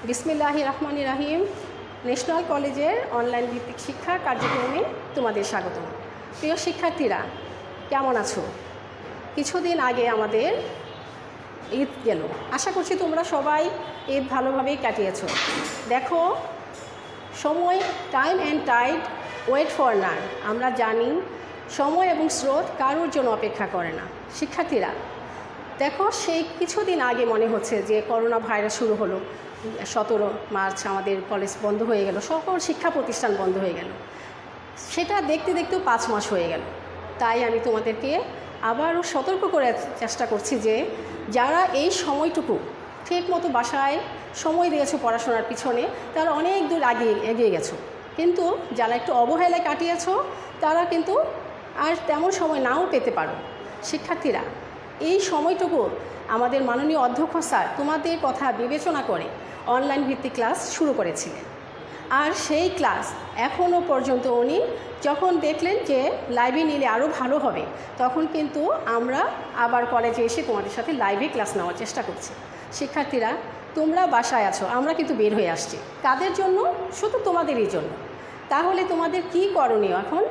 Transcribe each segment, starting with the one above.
বিসমিল্লাহির রহমানির রহিম। ন্যাশনাল কলেজের অনলাইন ভিত্তিক শিক্ষা কার্যক্রমে তোমাদের স্বাগতম। প্রিয় শিক্ষার্থীরা, কেমন আছো? কিছুদিন আগে আমাদের ঈদ গেল। আশা করছি তোমরা সবাই ঈদ ভালোভাবেই কাটিয়েছো। দেখো, সময়, time and tide wait for none. আমরা জানি সময় এবং স্রোত কারোর জন্য অপেক্ষা করে না। শিক্ষার্থীরা দেখো, সেই কিছুদিন আগে মনে হচ্ছে যে করোনা ভাইরাস শুরু হলো। 17 মার্চ আমাদের কলেজ বন্ধ হয়ে গেল, সকল শিক্ষা প্রতিষ্ঠান বন্ধ হয়ে গেল। সেটা দেখতে দেখতেও 5 মাস হয়ে গেল। তাই আমি তোমাদেরকে আবারও সতর্ক করে চেষ্টা করছি যে যারা এই সময়টুকু ঠিক মতো বাসায় সময় দিয়েছো পড়াশোনার পিছনে, তারা অনেক দূর এগিয়ে গেছো। কিন্তু যারা একটু অবহেলায় কাটিয়েছো, তারা কিন্তু আর তেমন সময় নাও পেতে পারো। শিক্ষার্থীরা, এই সময়টুকু আমাদের মাননীয় অধ্যক্ষ স্যার তোমাদের কথা বিবেচনা করে অনলাইন ভিত্তিক ক্লাস শুরু করেছিলেন। আর সেই ক্লাস এখনও পর্যন্ত উনি যখন দেখলেন যে লাইভে নিলে আরও ভালো হবে, তখন কিন্তু আমরা আবার কলেজে এসে তোমাদের সাথে লাইভে ক্লাস নেওয়ার চেষ্টা করছি। শিক্ষার্থীরা, তোমরা বাসায় আছো, আমরা কিন্তু বের হয়ে আসছি। কাদের জন্য? শুধু তোমাদেরই জন্য। তাহলে তোমাদের কি করণীয় এখন?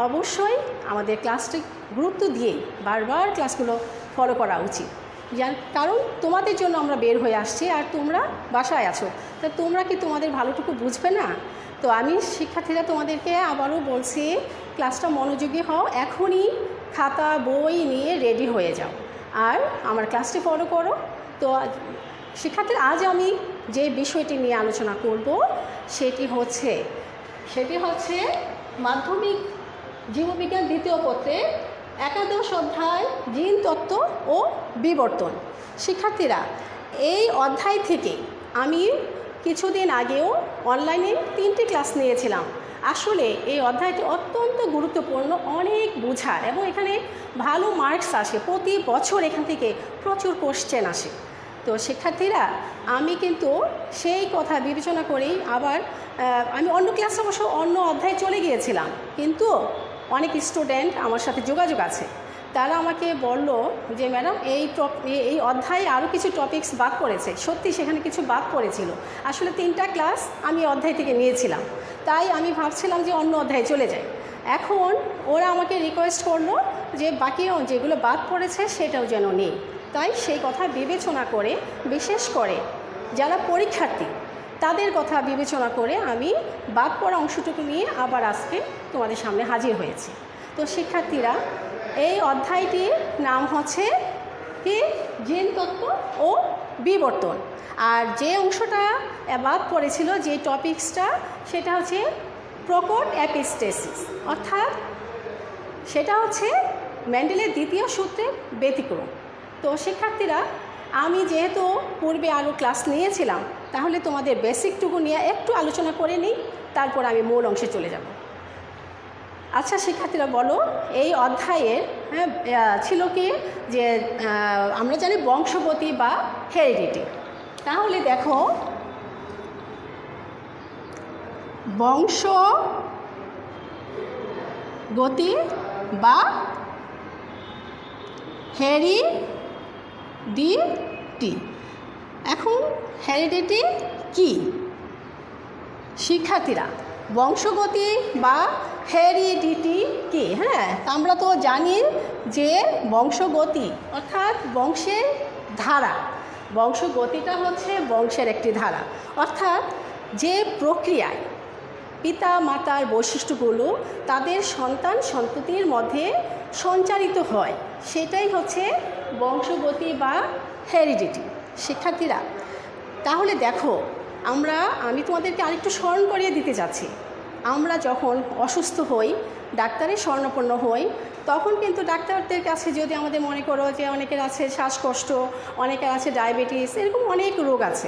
অবশ্যই আমাদের ক্লাসটি গুরুত্ব দিয়েই বারবার ক্লাসগুলো ফলো করা উচিত। কারণ তোমাদের জন্য আমরা বের হয়ে আসছি আর তোমরা বাসায় আছো, তা তোমরা কি তোমাদের ভালোটুকু বুঝবে না? তো আমি শিক্ষার্থীরা তোমাদেরকে আবারও বলছি, ক্লাসটা মনোযোগী হও, এখনই খাতা বই নিয়ে রেডি হয়ে যাও আর আমার ক্লাসটি ফলো করো। তো শিক্ষার্থীরা, আজ আমি যে বিষয়টি নিয়ে আলোচনা করব সেটি হচ্ছে মাধ্যমিক জীববিজ্ঞান দ্বিতীয় পত্রে একাদশ অধ্যায় জিন তত্ত্ব ও বিবর্তন। শিক্ষার্থীরা, এই অধ্যায় থেকে আমি কিছুদিন আগেও অনলাইনে 3টি ক্লাস নিয়েছিলাম। আসলে এই অধ্যায়টি অত্যন্ত গুরুত্বপূর্ণ, অনেক বোঝার, এবং এখানে ভালো মার্কস আসে। প্রতি বছর এখান থেকে প্রচুর কোশ্চেন আসে। তো শিক্ষার্থীরা, আমি কিন্তু সেই কথা বিবেচনা করেই আবার আমি অন্য ক্লাসে অবশ্য অন্য অধ্যায়ে চলে গিয়েছিলাম, কিন্তু অনেক স্টুডেন্ট আমার সাথে যোগাযোগ আছে। তারা আমাকে বলল যে ম্যাডাম, এই অধ্যায়ে আরও কিছু টপিকস বাদ পড়েছে। সত্যি সেখানে কিছু বাদ পড়েছিল। আসলে 3টা ক্লাস আমি অধ্যায় থেকে নিয়েছিলাম, তাই আমি ভাবছিলাম যে অন্য অধ্যায়ে চলে যাই। এখন ওরা আমাকে রিকোয়েস্ট করলো যে বাকি যেগুলো বাদ পড়েছে সেটাও যেন নেই। তাই সেই কথা বিবেচনা করে, বিশেষ করে যারা পরীক্ষার্থী তাদের কথা বিবেচনা করে আমি বাদ পড়া অংশটুকু নিয়ে আবার আজকে তোমাদের সামনে হাজির হয়েছি। তো শিক্ষার্থীরা, এই অধ্যায়টির নাম হচ্ছে কি? জিন তত্ত্ব ও বিবর্তন। আর যে অংশটা বাদ পড়েছিল, যে টপিক্সটা, সেটা হচ্ছে প্রকট অ্যাপিস্টেসিস, অর্থাৎ সেটা হচ্ছে মেন্ডেলের দ্বিতীয় সূত্রের ব্যতিক্রম। তো শিক্ষার্থীরা, আমি যেহেতু পূর্বে আরও ক্লাস নিয়েছিলাম, তাহলে তোমাদের বেসিকটুকু নিয়ে একটু আলোচনা করে নিই, তারপর আমি মূল অংশে চলে যাব। আচ্ছা শিক্ষার্থীরা, বলো, এই অধ্যায়ের ছিল কি যে আমরা জানি বংশগতি বা হেরিডিটি। তাহলে দেখো, বংশগতি বা হেরিডিটি। এখন হেরিডিটি কি? শিক্ষার্থীরা, বংশগতি বা হেরিডিটি কি? আমরা তো জানি যে বংশগতি অর্থাৎ বংশের ধারা। বংশগতিটা হচ্ছে বংশের একটি ধারা, অর্থাৎ যে প্রক্রিয়ায় পিতা মাতার বৈশিষ্ট্যগুলো তাদের সন্তান সন্ততির মধ্যে সঞ্চারিত হয়, সেটাই হচ্ছে বংশগতি বা হেরিডিটি। শিক্ষার্থীরা, তাহলে দেখো, আমি তোমাদেরকে আরেকটু স্মরণ করিয়ে দিতে যাচ্ছি। আমরা যখন অসুস্থ হই, ডাক্তারের শরণাপন্ন হই, তখন কিন্তু ডাক্তারদের কাছে যদি আমাদের মনে করো যে অনেকের আছে শ্বাসকষ্ট, অনেকের আছে ডায়াবেটিস, এরকম অনেক রোগ আছে।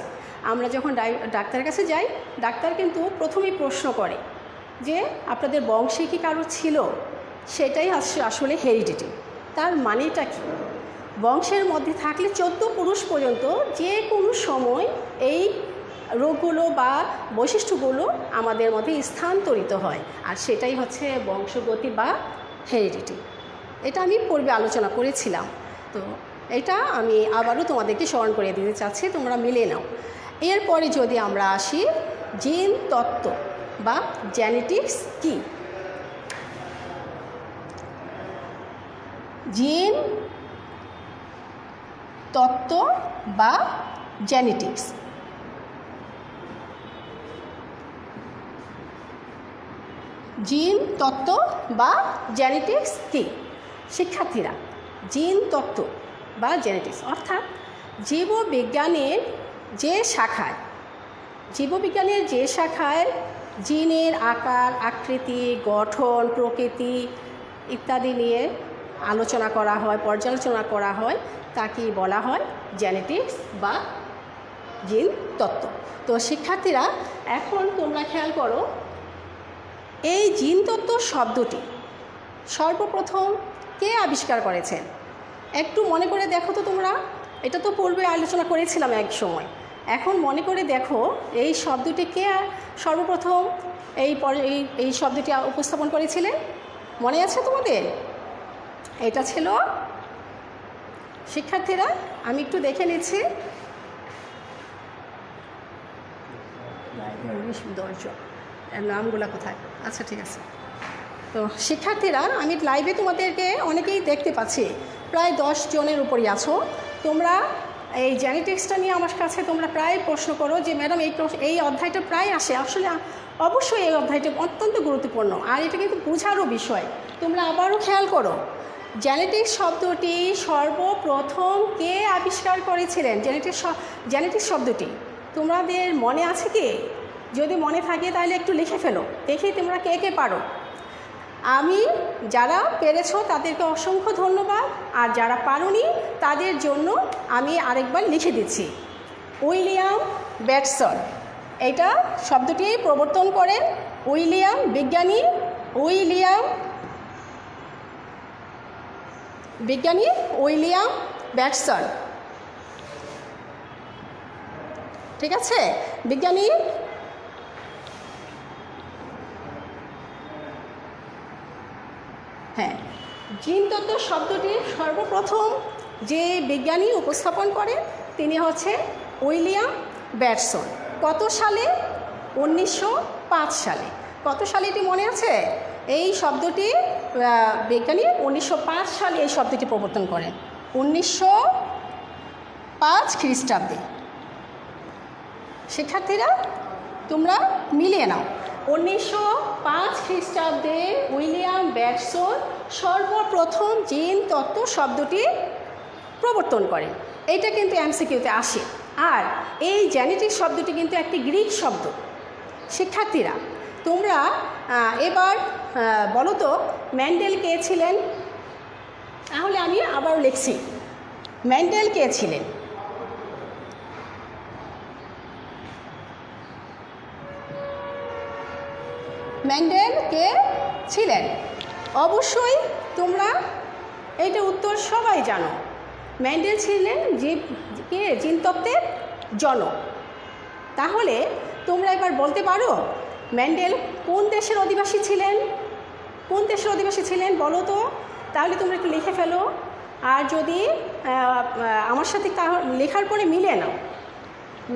আমরা যখন ডাক্তারের কাছে যাই, ডাক্তার কিন্তু প্রথমেই প্রশ্ন করে যে আপনাদের বংশে কি কারো ছিল? সেটাই আসলে হেরিডিটি। তার মানেটা কি? বংশের মধ্যে থাকলে 14 পুরুষ পর্যন্ত যে কোনো সময় এই রোগগুলো বা বৈশিষ্ট্যগুলো আমাদের মধ্যে স্থানান্তরিত হয়, আর সেটাই হচ্ছে বংশগতি বা হেরিডিটি। এটা আমি পূর্বে আলোচনা করেছিলাম। তো এটা আমি আবারও তোমাদেরকে স্মরণ করে দিতে চাচ্ছি, তোমরা মিলে নাও। এরপরে যদি আমরা আসি জিন তত্ত্ব বা জেনেটিক্স কি। জিন তত্ত্ব বা জেনেটিক্স। জিন তত্ত্ব বা জেনেটিক্স কি? শিক্ষার্থীরা, জিন তত্ত্ব বা জেনেটিক্স অর্থাৎ জীববিজ্ঞানের যে শাখায় জিনের আকার, আকৃতি, গঠন, প্রকৃতি ইত্যাদি নিয়ে আলোচনা করা হয়, পর্যালোচনা করা হয়, তাকে বলা হয় জেনেটিক্স বা জিন তত্ত্ব। তো শিক্ষার্থীরা, এখন তোমরা খেয়াল করো, এই জিন তত্ত্ব শব্দটি সর্বপ্রথম কে আবিষ্কার করেছেন? একটু মনে করে দেখো তো তোমরা। এটা তো পূর্বে আলোচনা করেছিলাম এক সময়। এখন মনে করে দেখো এই শব্দটি কে সর্বপ্রথম এই শব্দটি উপস্থাপন করেছিলেন? মনে আছে তোমাদের? এটা ছিল, শিক্ষার্থীরা আমি একটু দেখে নিচ্ছি, নামগুলো কোথায়? আচ্ছা, ঠিক আছে। তো শিক্ষার্থীরা, আমি লাইভে তোমাদেরকে অনেকেই দেখতে পাচ্ছি, প্রায় 10 জনের উপরই আছো তোমরা। এই জেনেটিক্সটা নিয়ে আমার কাছে তোমরা প্রায় প্রশ্ন করো যে ম্যাডাম এই অধ্যায়টা প্রায় আসে। আসলে অবশ্যই এই অধ্যায়টা অত্যন্ত গুরুত্বপূর্ণ, আর এটা কিন্তু বোঝারও বিষয়। তোমরা আবারও খেয়াল করো, জেনেটিক্স শব্দটি সর্বপ্রথম কে আবিষ্কার করেছিলেন? জেনেটিক্স শব্দটি তোমাদের মনে আছে কি? যদি মনে থাকে তাহলে একটু লিখে ফেলো, দেখি তোমরা কে কে পারো। আমি যারা পেরেছো তাদেরকে অসংখ্য ধন্যবাদ, আর যারা পারোনি তাদের জন্য আমি আরেকবার লিখে দিচ্ছি। উইলিয়াম ব্যাটসন এটা শব্দটি প্রবর্তন করেন। বিজ্ঞানী উইলিয়াম ব্যাটসন। ঠিক আছে, বিজ্ঞানী। হ্যাঁ, জিন তত্ত্ব শব্দটি সর্বপ্রথম যে বিজ্ঞানী উপস্থাপন করেন তিনি হচ্ছে উইলিয়াম ব্যাটসন। কত সালে? 1905 সালে। কত সালে এটি মনে আছে? এই শব্দটি বিজ্ঞানী 1905 সালে এই শব্দটি প্রবর্তন করেন, 1905 খ্রিস্টাব্দে। শিক্ষার্থীরা তোমরা মিলিয়ে নাও, 1905 খ্রিস্টাব্দে উইলিয়াম ব্যাটসন সর্বপ্রথম জিন তত্ত্ব শব্দটি প্রবর্তন করেন। এইটা কিন্তু এমসিকিউতে আসে। আর এই জেনেটিক্স শব্দটি কিন্তু একটি গ্রিক শব্দ। শিক্ষার্থীরা তোমরা এবার বলো তো মেন্ডেল কে ছিলেন? তাহলে আমি আবার লিখছি, মেন্ডেল কে ছিলেন? মেন্ডেল কে ছিলেন? অবশ্যই তোমরা এইটা উত্তর সবাই জানো। মেন্ডেল ছিলেন জিনতত্ত্বের জনক। তাহলে তোমরা এবার বলতে পারো মেন্ডেল কোন দেশের অধিবাসী ছিলেন? কোন দেশের অধিবাসী ছিলেন বলো তো? তাহলে তোমরা একটু লিখে ফেলো। আর যদি আমার সাথে লেখার পরে মিলে নাও,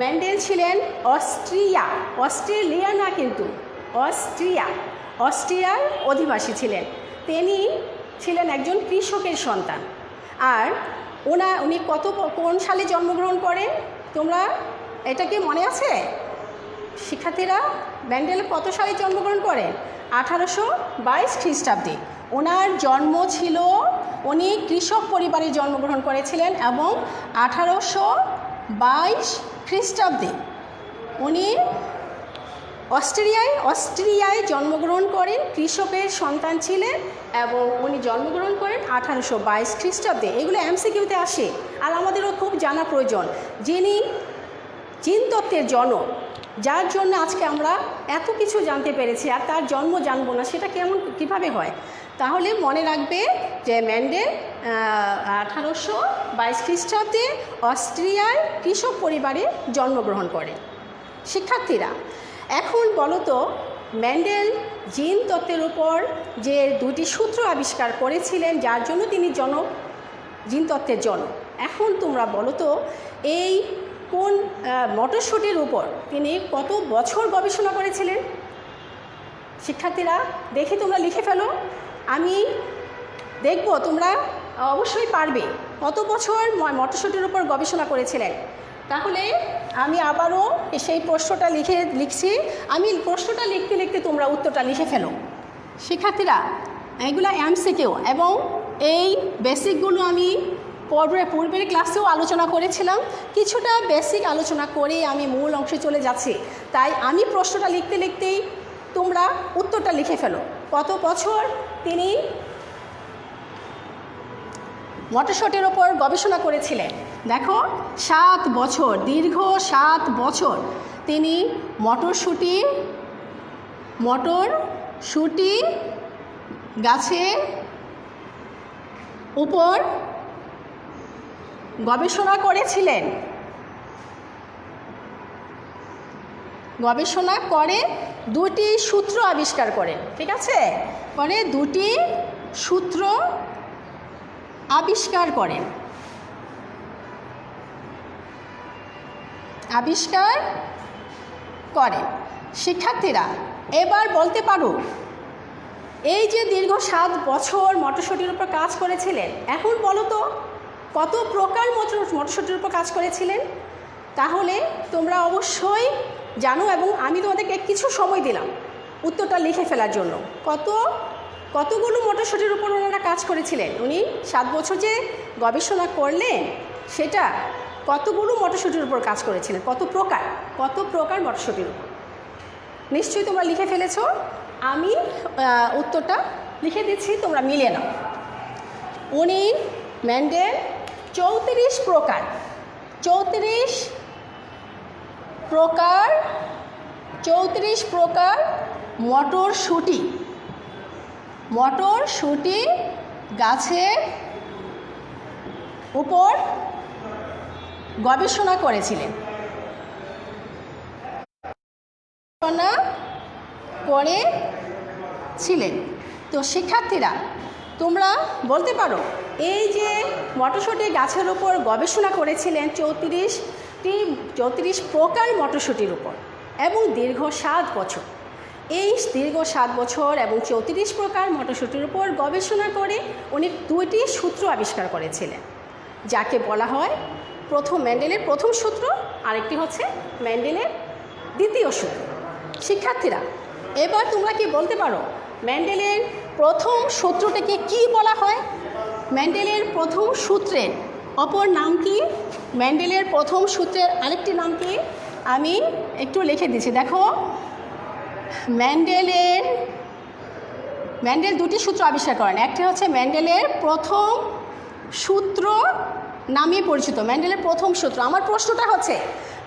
মেন্ডেল ছিলেন অস্ট্রেলিয়া না, কিন্তু অস্ট্রিয়ার অধিবাসী ছিলেন। তিনি ছিলেন একজন কৃষকের সন্তান। আর উনি কোন সালে জন্মগ্রহণ করেন? তোমরা এটা কি মনে আছে শিক্ষার্থীরা? মেন্ডেল কত সালে জন্মগ্রহণ করেন? 1822 খ্রিস্টাব্দে ওনার জন্ম ছিল। উনি কৃষক পরিবারে জন্মগ্রহণ করেছিলেন এবং 1822 খ্রিস্টাব্দে উনি অস্ট্রিয়ায় জন্মগ্রহণ করেন, কৃষকের সন্তান ছিলেন এবং উনি জন্মগ্রহণ করেন 1822 খ্রিস্টাব্দে। এগুলো এমসিকিউতে আসে, আর আমাদেরও খুব জানা প্রয়োজন। যিনি জিনতত্ত্বের জনক, যার জন্য আজকে আমরা এত কিছু জানতে পেরেছি, আর তার জন্ম জানবো না, সেটা কীভাবে হয়? তাহলে মনে রাখবে যে মেন্ডেল 1822 খ্রিস্টাব্দে অস্ট্রিয়ার কৃষক পরিবারে জন্মগ্রহণ করেন। শিক্ষার্থীরা এখন বলো তো, মেন্ডেল জিন তত্ত্বের উপর যে 2টি সূত্র আবিষ্কার করেছিলেন, যার জন্য তিনি জিনতত্ত্বের জনক। এখন তোমরা বলো তো এই কোন মটরশুঁটির উপর তিনি কত বছর গবেষণা করেছিলেন? শিক্ষার্থীরা দেখে তোমরা লিখে ফেলো, আমি দেখব তোমরা অবশ্যই পারবে। কত বছর মটরশুঁটির উপর গবেষণা করেছিলেন? তাহলে আমি আবারও সেই প্রশ্নটা লিখছি। আমি প্রশ্নটা লিখতে লিখতে তোমরা উত্তরটা লিখে ফেলো। শিক্ষার্থীরা এগুলো MCQ এবং এই বেসিকগুলো আমি পূর্বের ক্লাসেও আলোচনা করেছিলাম। কিছুটা বেসিক আলোচনা করে আমি মূল অংশে চলে যাচ্ছি, তাই আমি প্রশ্নটা লিখতে লিখতেই তোমরা উত্তরটা লিখে ফেলো। কত বছর তিনি মটরশুঁটির ওপর গবেষণা করেছিলেন? দেখো 7 বছর, দীর্ঘ 7 বছর তিনি মটরশুঁটি গাছের উপর গবেষণা করেছিলেন। গবেষণা করে 2টি সূত্র আবিষ্কার করেন। ঠিক আছে, পরে 2টি সূত্র আবিষ্কার করেন। শিক্ষার্থীরা এবার বলতে পারো, এই যে দীর্ঘ 7 বছর মটরশুঁটির উপর কাজ করেছিলেন, এখন বলো তো কত প্রকার মটরশুঁটির উপর কাজ করেছিলেন? তাহলে তোমরা অবশ্যই জানো এবং আমি তোমাদেরকে কিছু সময় দিলাম উত্তরটা লিখে ফেলার জন্য। কতগুলো মটরশুঁটির উপর ওনারা কাজ করেছিলেন? উনি 7 বছর যে গবেষণা করলেন সেটা কতগুলো মটরশুঁটির উপর কাজ করেছিলেন, কত প্রকার মটরশুঁটির উপর? নিশ্চয়ই তোমরা লিখে ফেলেছ। আমি উত্তরটা লিখে দিচ্ছি, তোমরা মিলিয়ে নাও। মেন্ডেল 34 প্রকার মটরশুঁটি গাছের উপর গবেষণা করেছিলেন। তো শিক্ষার্থীরা তোমরা বলতে পারো, এই যে মটরশুঁটি গাছের উপর গবেষণা করেছিলেন 34 প্রকার মটরশুঁটির উপর এবং দীর্ঘ 7 বছর, এই দীর্ঘ 7 বছর এবং 34 প্রকার মটরশুঁটির উপর গবেষণা করে উনি 2টি সূত্র আবিষ্কার করেছিলেন, যাকে বলা হয় মেন্ডেলের প্রথম সূত্র, আরেকটি হচ্ছে মেন্ডেলের দ্বিতীয় সূত্র। শিক্ষার্থীরা এবার তোমরা কি বলতে পারো, মেন্ডেলের প্রথম সূত্রটাকে কি বলা হয়? মেন্ডেলের প্রথম সূত্রের অপর নাম কি? মেন্ডেলের প্রথম সূত্রের আরেকটি নাম কি? আমি একটু লিখে দিচ্ছি, দেখো। মেন্ডেল 2টি সূত্র আবিষ্কার করেন। একটি হচ্ছে মেন্ডেলের প্রথম সূত্র নামে পরিচিত, মেন্ডেলের প্রথম সূত্র। আমার প্রশ্নটা হচ্ছে,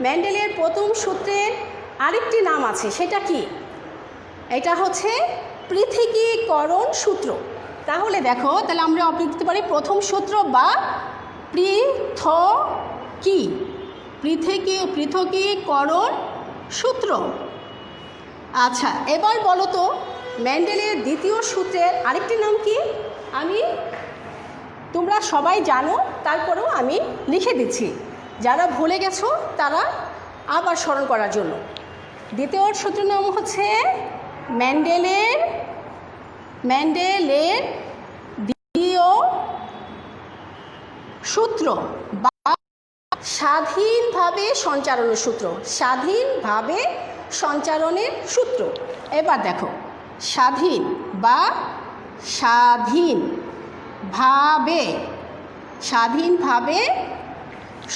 মেন্ডেলের প্রথম সূত্রের আরেকটি নাম আছে, সেটা কি? এটা হচ্ছে পৃথকীকরণ সূত্র। তাহলে দেখো, তাহলে আমরা অপরিক দিতে পারি প্রথম সূত্র বা পৃথকীকরণ সূত্র। আচ্ছা, এবার বলো তো মেন্ডেলের দ্বিতীয় সূত্রের আরেকটি নাম কি? তোমরা সবাই জানো, তারপরেও আমি লিখে দিচ্ছি, যারা ভুলে গেছো তারা আবার স্মরণ করার জন্য। দ্বিতীয় সূত্রের নাম হচ্ছে মেন্ডেলের দ্বিতীয় সূত্র বা স্বাধীনভাবে সঞ্চারণের সূত্র। এবার দেখো, স্বাধীনভাবে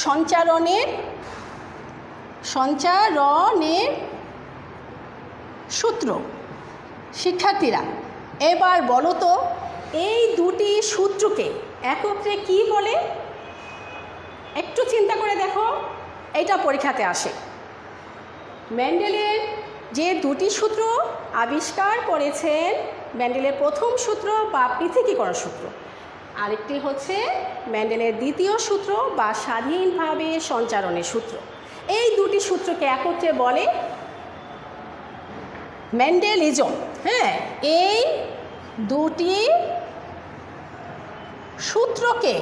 সঞ্চারণের সূত্র। শিক্ষার্থীরা এবার বলো তো, এই 2টি সূত্রকে একত্রে কি বলে? একটু চিন্তা করে দেখো, এটা পরীক্ষাতে আসে। মেন্ডেলের যে 2টি সূত্র আবিষ্কার করেছেন, মেন্ডেলের প্রথম সূত্র বা পৃথকীকরণ সূত্র, আরেকটি হচ্ছে মেন্ডেলের দ্বিতীয় সূত্র বা স্বাধীনভাবে সঞ্চারণের সূত্র। এই 2টি সূত্রকে একত্রে বলে মেন্ডেলিজম। হ্যাঁ, এই 2টি সূত্রকে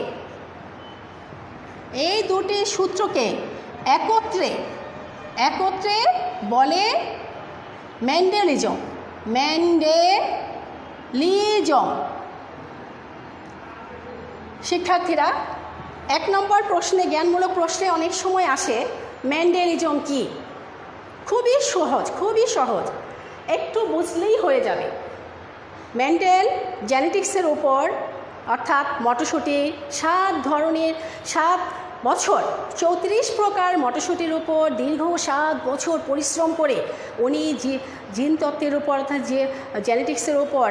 এই দুটি সূত্রকে একত্রে একত্রে বলে মেন্ডেলিজম। মেন্ডেলিজম। শিক্ষার্থীরা, 1 নম্বর প্রশ্নে, জ্ঞানমূলক প্রশ্নে অনেক সময় আসে মেন্ডেলিজম কি। খুবই সহজ, খুবই সহজ, একটু বুঝলেই হয়ে যাবে। মেন্ডেল জেনেটিক্সের উপর, অর্থাৎ মটরশুঁটি 7 বছর 34 প্রকার মটরশুঁটির উপর দীর্ঘ 7 বছর পরিশ্রম করে উনি জিনতত্ত্বের উপর, অর্থাৎ যে জেনেটিক্সের উপর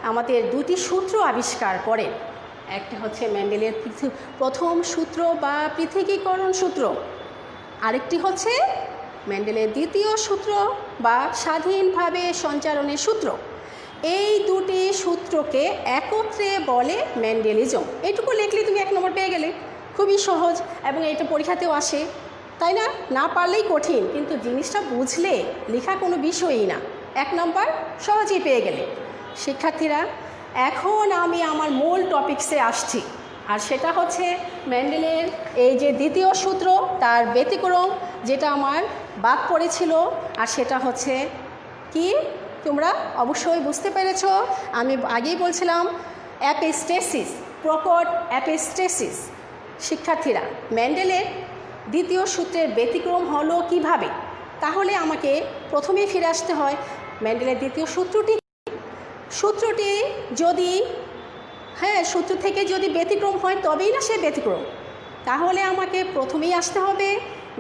আমাদের 2টি সূত্র আবিষ্কার করেন। একটা হচ্ছে মেন্ডেলের প্রথম সূত্র বা পৃথকীকরণ সূত্র, আরেকটি হচ্ছে মেন্ডেলের দ্বিতীয় সূত্র বা স্বাধীনভাবে সঞ্চারণের সূত্র। এই দুটি সূত্রকে একত্রে বলে মেন্ডেলিজম। এইটুকু লিখলে তুমি 1 নম্বর পেয়ে গেলে। খুবই সহজ, এবং এটা পরীক্ষাতেও আসে, তাই না? না পারলেই কঠিন, কিন্তু জিনিসটা বুঝলে লেখা কোনো বিষয়ই না। 1 নম্বর সহজেই পেয়ে গেলে। শিক্ষার্থীরা, এখন আমি আমার মূল টপিকসে আসছি, আর সেটা হচ্ছে মেন্ডেলের এই যে দ্বিতীয় সূত্র, তার ব্যতিক্রম, যেটা আমার বাদ পড়েছিল। আর সেটা হচ্ছে কি, তোমরা অবশ্যই বুঝতে পেরেছ। আমি আগেই বলছিলাম অ্যাপিস্টেসিস, প্রকট অ্যাপিস্টেসিস। শিক্ষার্থীরা, মেন্ডেলের দ্বিতীয় সূত্রের ব্যতিক্রম হলো কিভাবে? তাহলে আমাকে প্রথমেই ফিরে আসতে হয় মেন্ডেলের দ্বিতীয় সূত্রটি যদি সূত্র থেকে যদি ব্যতিক্রম হয় তবেই না সে ব্যতিক্রম। তাহলে আমাকে প্রথমেই আসতে হবে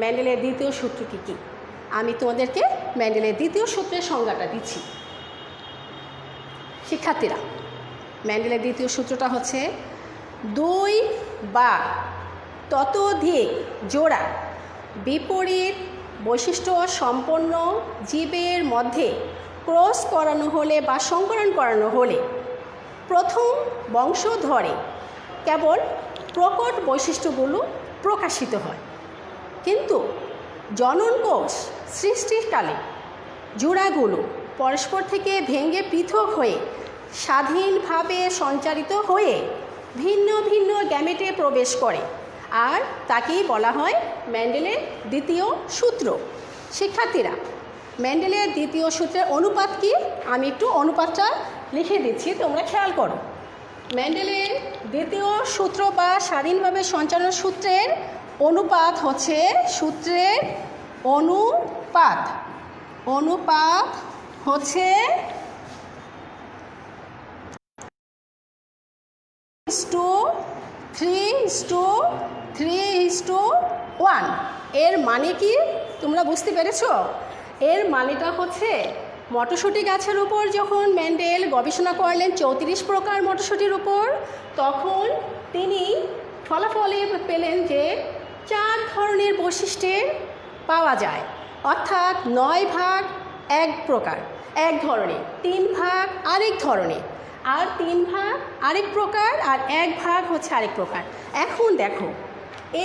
মেন্ডেলের দ্বিতীয় সূত্রটি কী। আমি তোমাদেরকে মেন্ডেলের দ্বিতীয় সূত্রের সংজ্ঞাটা দিচ্ছি। শিক্ষার্থীরা, মেন্ডেলের দ্বিতীয় সূত্রটা হচ্ছে 2 বা ততোধিক জোড়া বিপরীত বৈশিষ্ট্য সম্পন্ন জীবের মধ্যে ক্রস করানো হলে বা সংকরণ করানো হলে প্রথম বংশধরে কেবল প্রকট বৈশিষ্ট্যগুলো প্রকাশিত হয়, কিন্তু জনন কোষ সৃষ্টিকালে জোড়াগুলো পরস্পর থেকে ভেঙে পৃথক হয়ে স্বাধীনভাবে সঞ্চারিত হয়ে ভিন্ন ভিন্ন গ্যামেটে প্রবেশ করে, আর তাকেই বলা হয় মেন্ডেলের দ্বিতীয় সূত্র। শিক্ষার্থীরা, মেন্ডেলের দ্বিতীয় সূত্রের অনুপাত কি? আমি একটু অনুপাতটা লিখে দিচ্ছি, তোমরা খেয়াল করো। মেন্ডেলের দ্বিতীয় সূত্র বা স্বাধীনভাবে সঞ্চালন সূত্রের অনুপাত হচ্ছে, সূত্রের অনুপাত হচ্ছে 3:1। এর মানে কি তোমরা বুঝতে পেরেছো? এর মানেটা হচ্ছে, মটরশুঁটি গাছের উপর যখন মেন্ডেল গবেষণা করলেন 34 প্রকার মটরশুঁটির উপর, তখন তিনি ফলাফলে পেলেন যে 4 ধরনের বৈশিষ্ট্যের পাওয়া যায়, অর্থাৎ 9 ভাগ এক ধরনের, 3 ভাগ আরেক ধরনের, আর 3 ভাগ আরেক প্রকার, আর 1 ভাগ হচ্ছে আরেক প্রকার। এখন দেখো,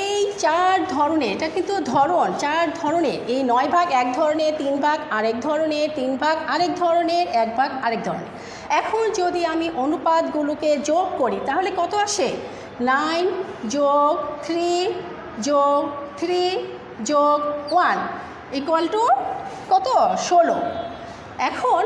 এই 4 ধরনের, এটা কিন্তু ধরন, 4 ধরনের, এই 9 ভাগ এক ধরনের, 3 ভাগ আরেক ধরনের, 3 ভাগ আরেক ধরনের, 1 ভাগ আরেক ধরনের। এখন যদি আমি অনুপাতগুলোকে যোগ করি তাহলে কত আসে? 9 যোগ 3 যোগ 3 যোগ 1 ইকুয়াল টু কত? 16। এখন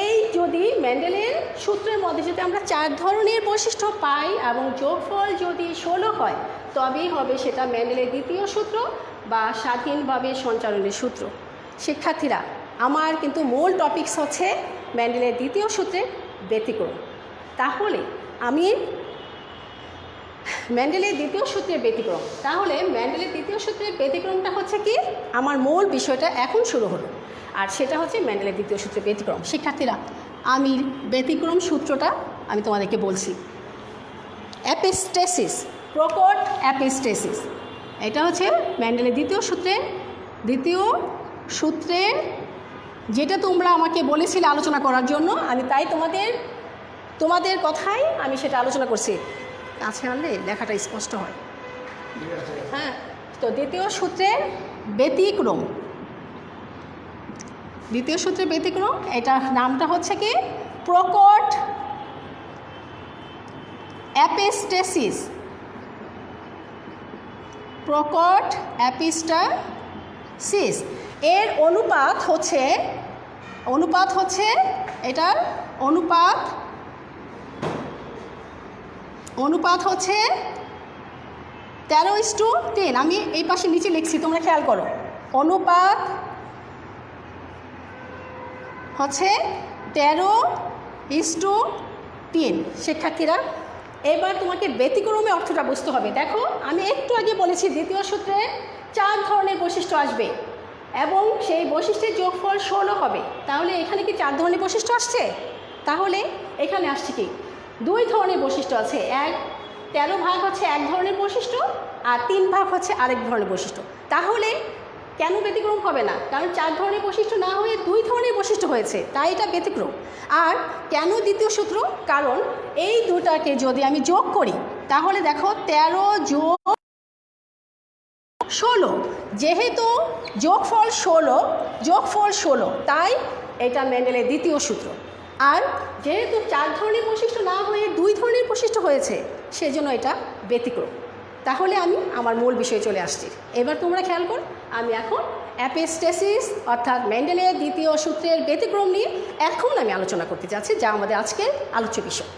এই যদি মেন্ডেলের সূত্রের মধ্যে যদি আমরা 4 ধরনের বৈশিষ্ট্য পাই এবং যোগফল যদি 16 হয়, তবেই হবে সেটা মেন্ডেলের দ্বিতীয় সূত্র বা স্বাধীনভাবে সঞ্চালনের সূত্র। শিক্ষার্থীরা, আমার কিন্তু মূল টপিকস হচ্ছে মেন্ডেলের দ্বিতীয় সূত্রের ব্যতিক্রম। তাহলে আমি মেন্ডেলের দ্বিতীয় সূত্রের ব্যতিক্রম, তাহলে মেন্ডেলের দ্বিতীয় সূত্রের ব্যতিক্রমটা হচ্ছে কি, আমার মূল বিষয়টা এখন শুরু হলো, আর সেটা হচ্ছে মেন্ডেলের দ্বিতীয় সূত্রের ব্যতিক্রম। শিক্ষার্থীরা, আমি ব্যতিক্রম সূত্রটা আমি তোমাদেরকে বলছি। অ্যাপিস্টেসিস, প্রকট অ্যাপিস্টেসিস, এটা হচ্ছে মেন্ডেলের দ্বিতীয় সূত্রের যেটা তোমরা আমাকে বলেছিলে আলোচনা করার জন্য, আমি তাই তোমাদের কথাই আমি সেটা আলোচনা করছি। কাছে আনলে লেখাটা স্পষ্ট হয়। তো দ্বিতীয় সূত্রের ব্যতিক্রম, এটার নামটা হচ্ছে কি, প্রকট অ্যাপিস্টেসিস। প্রকট অ্যাপিস্টাসিস। এর অনুপাত হচ্ছে এটার অনুপাত হচ্ছে 13:3। আমি এই পাশে নিচে লিখছি, তোমরা খেয়াল করো। অনুপাত হচ্ছে 13:3। শিক্ষার্থীরা, এবার তোমাকে ব্যতিক্রমে অর্থটা বুঝতে হবে। দেখো, আমি একটু আগে বলেছি দ্বিতীয় সূত্রে 4 ধরনের বৈশিষ্ট্য আসবে এবং সেই বৈশিষ্ট্যের যোগফল 16 হবে। তাহলে এখানে কি 4 ধরনের বৈশিষ্ট্য আসছে? তাহলে এখানে আসছে কি 2 ধরনের বৈশিষ্ট্য আছে। 13 ভাগ হচ্ছে এক ধরনের বৈশিষ্ট্য আর 3 ভাগ হচ্ছে আরেক ধরনের বৈশিষ্ট্য। তাহলে কেন ব্যতিক্রম হবে না? কারণ 4 ধরনের বৈশিষ্ট্য না হয়ে 2 ধরনের বৈশিষ্ট্য হয়েছে, তাই এটা ব্যতিক্রম। আর কেন দ্বিতীয় সূত্র? কারণ এই দুটাকে যদি আমি যোগ করি তাহলে দেখো 13 যোগ 16, যেহেতু যোগফল 16 তাই এটা মেন্ডেলের দ্বিতীয় সূত্র। আর যেহেতু 4 ধরনের বৈশিষ্ট্য না হয়ে 2 ধরনের বৈশিষ্ট্য হয়েছে, সেজন্য এটা ব্যতিক্রম। তাহলে আমি আমার মূল বিষয়ে চলে আসছি। এবার তোমরা খেয়াল করো, আমি এখন অ্যাপিস্টেসিস অর্থাৎ মেন্ডেলের দ্বিতীয় সূত্রের ব্যতিক্রম নিয়ে এখন আমি আলোচনা করতে যাচ্ছি, যা আমাদের আজকের আলোচ্য বিষয়।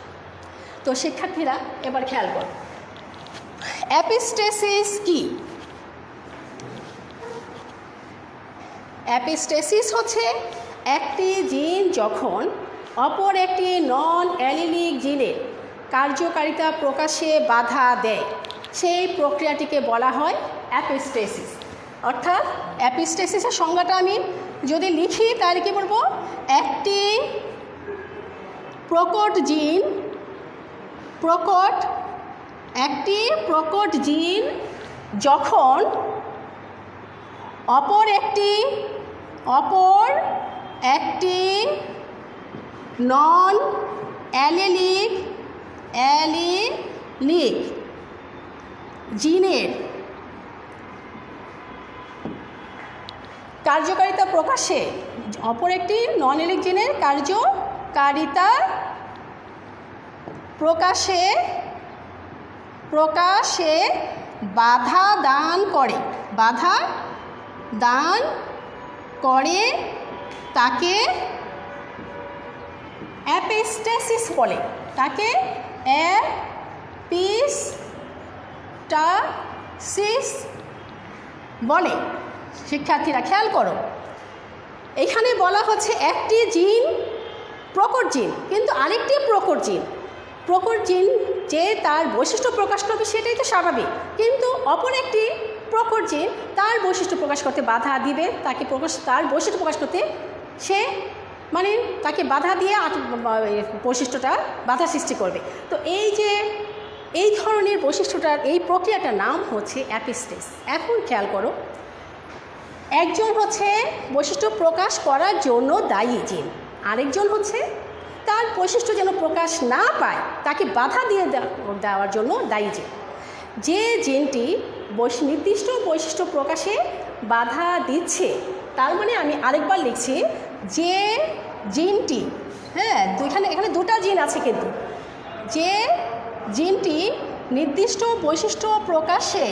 তো শিক্ষার্থীরা এবার খেয়াল করো, অ্যাপিস্টেসিস কি? অ্যাপিস্টেসিস হচ্ছে একটি জিন যখন অপর একটি নন অ্যালিলিক জিনের কার্যকারিতা প্রকাশে বাধা দেয়, সেই প্রক্রিয়াটিকে বলা হয় অ্যাপিস্টেসিস। অর্থাৎ অ্যাপিস্টেসিসের সংজ্ঞাটা আমি যদি লিখি তাহলে কী বলবো? একটি প্রকট জিন যখন অপর একটি নন অ্যালিলিক জিনের কার্যকারিতা প্রকাশে, অপর একটি নন অ্যালিলিক জিনের কার্যকারিতা প্রকাশে বাধা দান করে তাকে অ্যাপিস্টেসিস বলে। তাকে অ্যাপিস্টেসিস বলে। শিক্ষার্থীরা খেয়াল করো, এখানে বলা হচ্ছে একটি জিন প্রকট জিন, কিন্তু আরেকটি প্রকট জিন যে তার বৈশিষ্ট্য প্রকাশ করবে সেটাই তো স্বাভাবিক, কিন্তু অপর একটি প্রকট জিন তার বৈশিষ্ট্য প্রকাশ করতে বাধা দিবে, তার বৈশিষ্ট্য প্রকাশ করতে সে তাকে বাধা দিয়ে বৈশিষ্ট্যটা বাধা সৃষ্টি করবে। তো এই ধরনের বৈশিষ্ট্যটার এই প্রক্রিয়াটার নাম হচ্ছে অ্যাপিস্টেস। এখন খেয়াল করো, একজন হচ্ছে বৈশিষ্ট্য প্রকাশ করার জন্য দায়ী জিন, আরেকজন হচ্ছে তার বৈশিষ্ট্য যেন প্রকাশ না পায় তাকে বাধা দিয়ে দেওয়ার জন্য দায়ী জিন। যে জিনটি নির্দিষ্ট বৈশিষ্ট্য প্রকাশে বাধা দিচ্ছে, তার মানে আমি আরেকবার লিখছি, যে জিনটি, এখানে দুটা জিন আছে, কিন্তু যে জিনটি নির্দিষ্ট বৈশিষ্ট্য প্রকাশে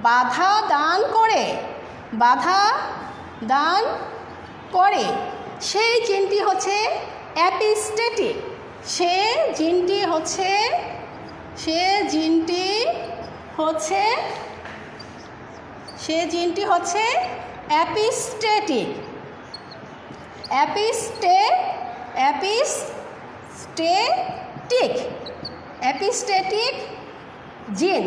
বাধা দান করে সেই জিনটি হচ্ছে অ্যাপিস্টেটিক। সে জিনটি হচ্ছে অ্যাপিস্টেটিক জিন।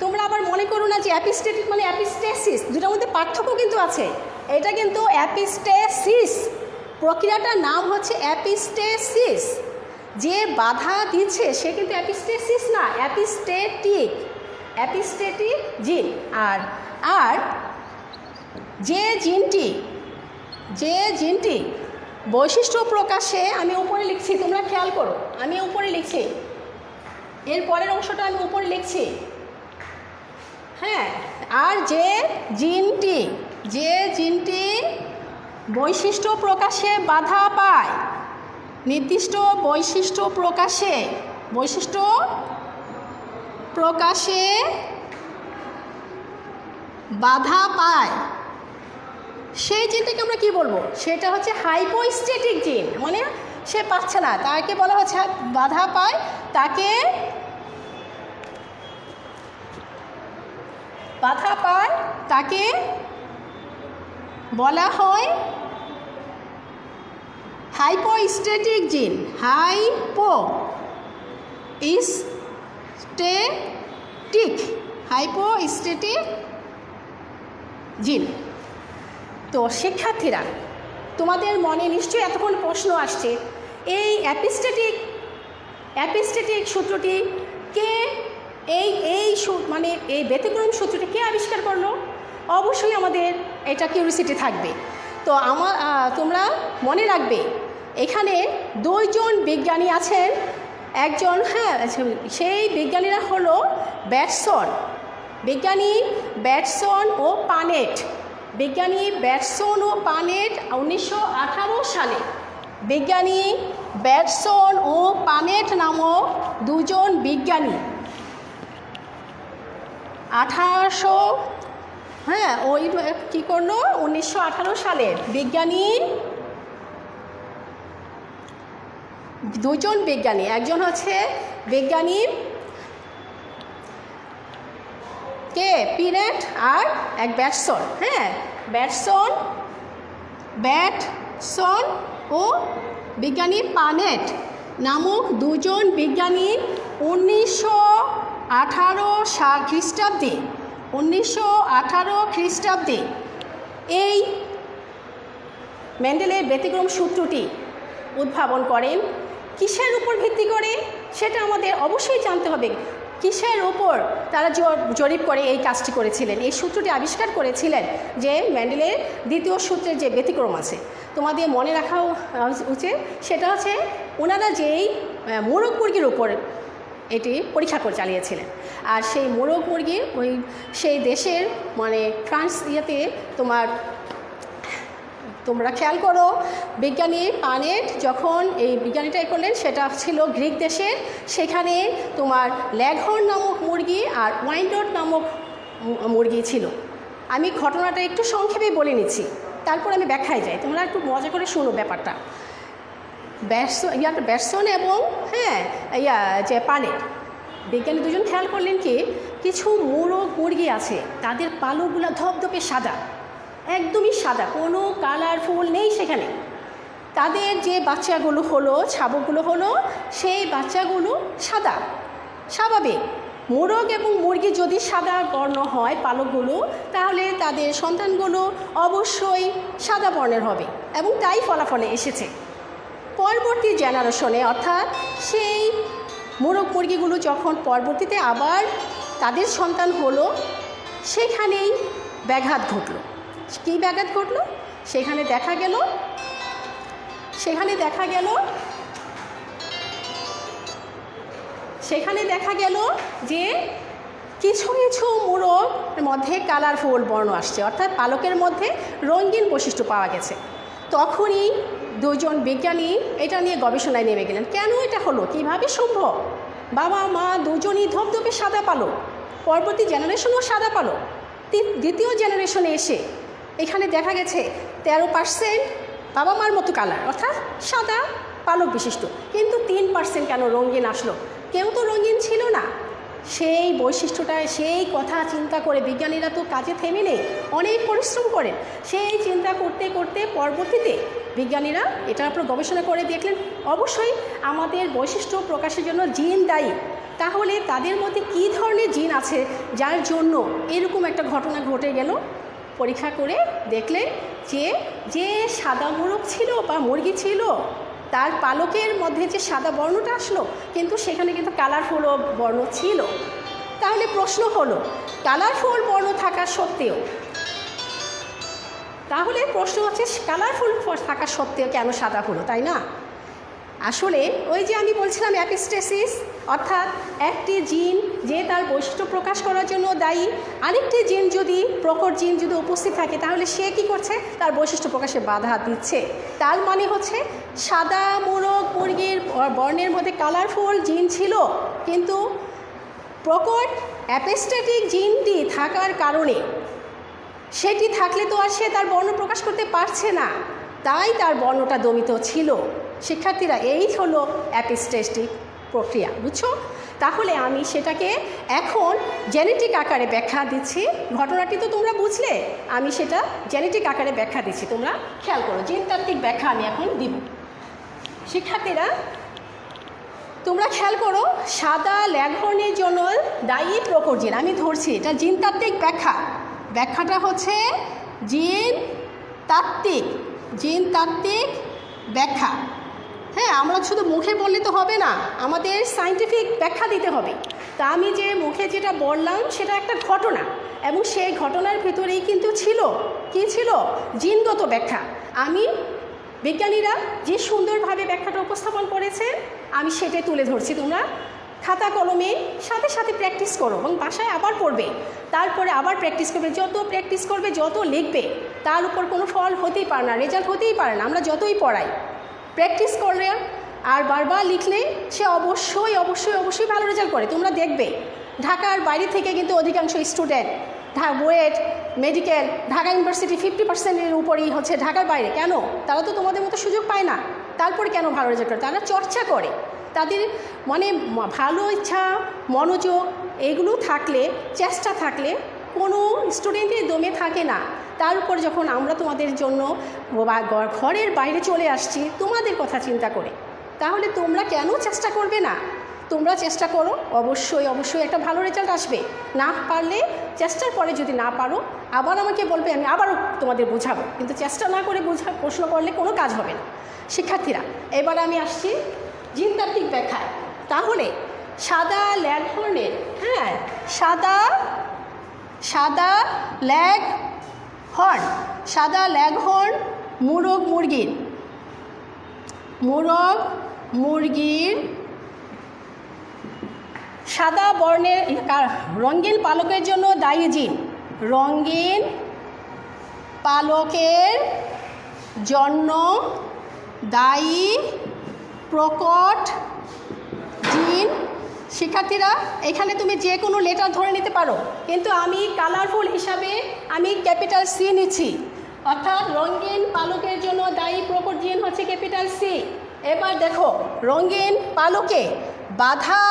তোমরা আবার মনে করো না যে অ্যাপিস্টেটিক মানে অ্যাপিস্টেসিস, দুটার মধ্যে পার্থক্য কিন্তু আছে। এটা কিন্তু অ্যাপিস্টেসিস, প্রক্রিয়াটার নাম হচ্ছে অ্যাপিস্টেসিস। যে বাধা দিচ্ছে সে কিন্তু অ্যাপিস্টেসিস না, অ্যাপিস্টেটিক জিন। আর যে জিনটি বৈশিষ্ট্য প্রকাশে, আমি উপরে লিখছি, তোমরা খেয়াল করো, আমি উপরে লিখছি, এর পরের অংশটা আমি উপরে লিখছি, আর যে জিনটি বৈশিষ্ট্য প্রকাশে বাধা পায়, নির্দিষ্ট বৈশিষ্ট্য প্রকাশে বাধা পায় সেই জিনটাকে আমরা কি বলবো? সেটা হচ্ছে হাইপোস্ট্যাটিক জিন, মানে সে পাচ্ছে না, তাকে বলা হচ্ছে বাধা পায়, তাকে বলা হয় হাইপোস্ট্যাটিক জিন, হাইপোস্ট্যাটিক জিন। তো শিক্ষার্থীরা, তোমাদের মনে নিশ্চয়ই এতক্ষণ প্রশ্ন আসছে, এই অ্যাপিস্ট্যাটিক সূত্রটি কে, মানে এই ব্যতিক্রম সূত্রটি কে আবিষ্কার করলো? অবশ্যই আমাদের এটা কিউরিওসিটি থাকবে। তো তোমরা মনে রাখবে, এখানে দুইজন বিজ্ঞানী আছেন, একজন সেই বিজ্ঞানীরা হলো ব্যাটসন ও পানেট। 1918 সালে বিজ্ঞানী ব্যাটসন ও পানেট নামক দুজন বিজ্ঞানী 1918 সালে দুজন বিজ্ঞানী, একজন হচ্ছে বিজ্ঞানী কে পিনেট আর এক ব্যাটসন। ব্যাটসন ও বিজ্ঞানী পানেট নামক দুজন বিজ্ঞানী 1918 খ্রিস্টাব্দে এই মেন্ডেলের ব্যতিক্রম সূত্রটি উদ্ভাবন করেন। কিসের উপর ভিত্তি করে সেটা আমাদের অবশ্যই জানতে হবে। কিসের ওপর তারা জরিপ করে এই কাজটি করেছিলেন, এই সূত্রটি আবিষ্কার করেছিলেন, যে মেন্ডেলের দ্বিতীয় সূত্রের যে ব্যতিক্রম আছে, তোমাদের মনে রাখা উচিত। সেটা হচ্ছে ওনারা যেই মোরগ মুরগির উপর এটি পরীক্ষা করে চালিয়েছিলেন, আর সেই মোরগ মুরগি সেই দেশের মানে ফ্রান্স তোমরা খেয়াল করো, বিজ্ঞানী পানেট যখন এই বিজ্ঞানীটা করলেন, সেটা ছিল গ্রিক দেশের। সেখানে তোমার ল্যাঘর্ন নামক মুরগি আর ওয়াইন্ডট নামক মুরগি ছিল। আমি ঘটনাটা একটু সংক্ষেপে বলে নিচ্ছি, তারপর আমি ব্যাখ্যায় যাই, তোমরা একটু মজা করে শোনো ব্যাপারটা। ব্যাটসন এবং যে পানেট বিজ্ঞানী দুজন খেয়াল করলেন কি, কিছু মোরগ মুরগি আছে, তাদের পালকগুলো ধপধপে সাদা, একদমই সাদা, কোনো কালারফুল নেই সেখানে। তাদের যে বাচ্চাগুলো হলো, ছাবকগুলো হলো, সেই বাচ্চাগুলো সাদা। স্বাভাবিক, মোরগ এবং মুরগি যদি সাদা বর্ণ হয় পালকগুলো, তাহলে তাদের সন্তানগুলো অবশ্যই সাদা বর্ণের হবে, এবং তাই ফলাফলে এসেছে। পরবর্তী জেনারেশনে, অর্থাৎ সেই মোরগ মুরগিগুলো যখন পরবর্তীতে আবার তাদের সন্তান হলো, সেখানেই ব্যাঘাত ঘটল। কী ব্যাঘাত ঘটল? সেখানে দেখা গেল যে কিছু কিছু মোরগ মধ্যে কালারফুল বর্ণ আসছে, অর্থাৎ পালকের মধ্যে রঙিন বৈশিষ্ট্য পাওয়া গেছে। তখনই দুজন বিজ্ঞানী এটা নিয়ে গবেষণায় নেমে গেলেন। কেন এটা হলো, কিভাবে সম্ভব? বাবা মা দুজনই ধপধপে সাদা পালক, পরবর্তী জেনারেশনও সাদা পালক, দ্বিতীয় জেনারেশনে এসে এখানে দেখা গেছে 13% বাবা মার মতো কালার, অর্থাৎ সাদা পালক বিশিষ্ট, কিন্তু 3% কেন রঙিন আসলো? কেউ তো রঙিন ছিল না। সেই বৈশিষ্ট্যটা, সেই কথা চিন্তা করে বিজ্ঞানীরা তো কাজে থেমে নেই, অনেক পরিশ্রম করেন। সেই চিন্তা করতে করতে পরবর্তীতে বিজ্ঞানীরা এটার উপর গবেষণা করে দেখলেন, অবশ্যই আমাদের বৈশিষ্ট্য প্রকাশের জন্য জিন দায়ী। তাহলে তাদের মধ্যে কী ধরনের জিন আছে যার জন্য এরকম একটা ঘটনা ঘটে গেল? পরীক্ষা করে দেখলেন যে সাদা মোরগ ছিল বা মুরগি ছিল, তার পালকের মধ্যে যে সাদা বর্ণটা আসলো, কিন্তু সেখানে কিন্তু কালারফুল বর্ণ ছিল। তাহলে প্রশ্ন হলো, কালারফুল বর্ণ থাকা সত্ত্বেও, কালারফুল থাকা সত্ত্বেও কেন সাদা হলো, তাই না? আসলে ওই যে আমি বলছিলাম অ্যাপিস্টেসিস, অর্থাৎ একটি জিন যে তার বৈশিষ্ট্য প্রকাশ করার জন্য দায়ী, আরেকটি জিন যদি প্রকট জিন যদি উপস্থিত থাকে তাহলে সে কি করছে, তার বৈশিষ্ট্য প্রকাশে বাধা দিচ্ছে। তার মানে হচ্ছে সাদা মোরগ মুরগির বর্ণের মধ্যে কালারফুল জিন ছিল, কিন্তু প্রকট অ্যাপিস্টেটিক জিনটি থাকার কারণে সেটি থাকলে তো আর সে তার বর্ণ প্রকাশ করতে পারছে না, তাই তার বর্ণটা দমিত ছিল। শিক্ষার্থীরা, এই হলো অ্যাপিস্টেটিক প্রক্রিয়া, বুঝছো? তাহলে আমি সেটাকে এখন জেনেটিক আকারে ব্যাখ্যা দিচ্ছি। ঘটনাটি তো তোমরা বুঝলে, আমি সেটা জেনেটিক আকারে ব্যাখ্যা দিচ্ছি, তোমরা খেয়াল করো। জিনতাত্ত্বিক ব্যাখ্যা আমি এখন দিব। শিক্ষার্থীরা তোমরা খেয়াল করো, সাদা লেঘর্নের জন্য দায়ী প্রকট জিন, আমি ধরছি এটা জিনতাত্ত্বিক ব্যাখ্যা। ব্যাখ্যাটা হচ্ছে জিনতাত্ত্বিক ব্যাখ্যা। হ্যাঁ, আমরা শুধু মুখে বললে তো হবে না, আমাদের সায়েন্টিফিক ব্যাখ্যা দিতে হবে। তা আমি যে মুখে যেটা বললাম সেটা একটা ঘটনা, এবং সেই ঘটনার ভিতরেই কিন্তু ছিল কি ছিল, জিনগত ব্যাখ্যা। আমি বিজ্ঞানীরা যে সুন্দরভাবে ব্যাখ্যাটা উপস্থাপন করেছে আমি সেটাই তুলে ধরছি। তোমরা খাতা কলমে সাথে সাথে প্র্যাকটিস করো এবং বাসায় আবার পড়বে, তারপরে আবার প্র্যাকটিস করবে। যত প্র্যাকটিস করবে, যত লিখবে, তার উপর কোনো ফল হতেই পারে না, রেজাল্ট হতেই পারে না। আমরা যতই পড়াই, প্র্যাকটিস করলে আর বারবার লিখলে সে অবশ্যই ভালো রেজাল্ট করে। তোমরা দেখবে ঢাকার বাইরে থেকে কিন্তু অধিকাংশ student BUET, medical, Dhaka university 50%-এর উপরেই হচ্ছে ঢাকার বাইরে। কেন? তারা তো তোমাদের মতো সুযোগ পায় না, তারপরে কেন ভালো রেজাল্ট করে? তারা চর্চা করে, তাদের মানে ভালো ইচ্ছা, মনোযোগ এগুলো থাকলে, চেষ্টা থাকলে কোনো স্টুডেন্টের দমে থাকে না। তার উপর যখন আমরা তোমাদের জন্য ঘরের বাইরে চলে আসছি তোমাদের কথা চিন্তা করে, তাহলে তোমরা কেন চেষ্টা করবে না? তোমরা চেষ্টা করো, অবশ্যই একটা ভালো রেজাল্ট আসবে। না পারলে, চেষ্টার পরে যদি না পারো আবার আমাকে বলবে, আমি আবারও তোমাদের বোঝাবো। কিন্তু চেষ্টা না করে প্রশ্ন করলে কোনো কাজ হবে না। শিক্ষার্থীরা, এবার আমি আসছি জিনতাত্ত্বিক ব্যাখ্যায়। তাহলে সাদা লেঘর্নের, হ্যাঁ, সাদা লেঘর্ন মোরগ মুরগির সাদা বর্ণের রঙিন পালকের জন্য দায়ী জিন। রঙিন পালকের জন্য দায়ী প্রকট জিন। শিক্ষার্থীরা, এখানে তুমি যে কোনো লেটার ধরে নিতে পারো, কিন্তু আমি কালারফুল হিসাবে আমি ক্যাপিটাল সি নিচ্ছি, অর্থাৎ রঙিন পালকের জন্য দায়ী প্রকট জিন হচ্ছে ক্যাপিটাল সি। এবার দেখো, রঙিন পালকে বাধা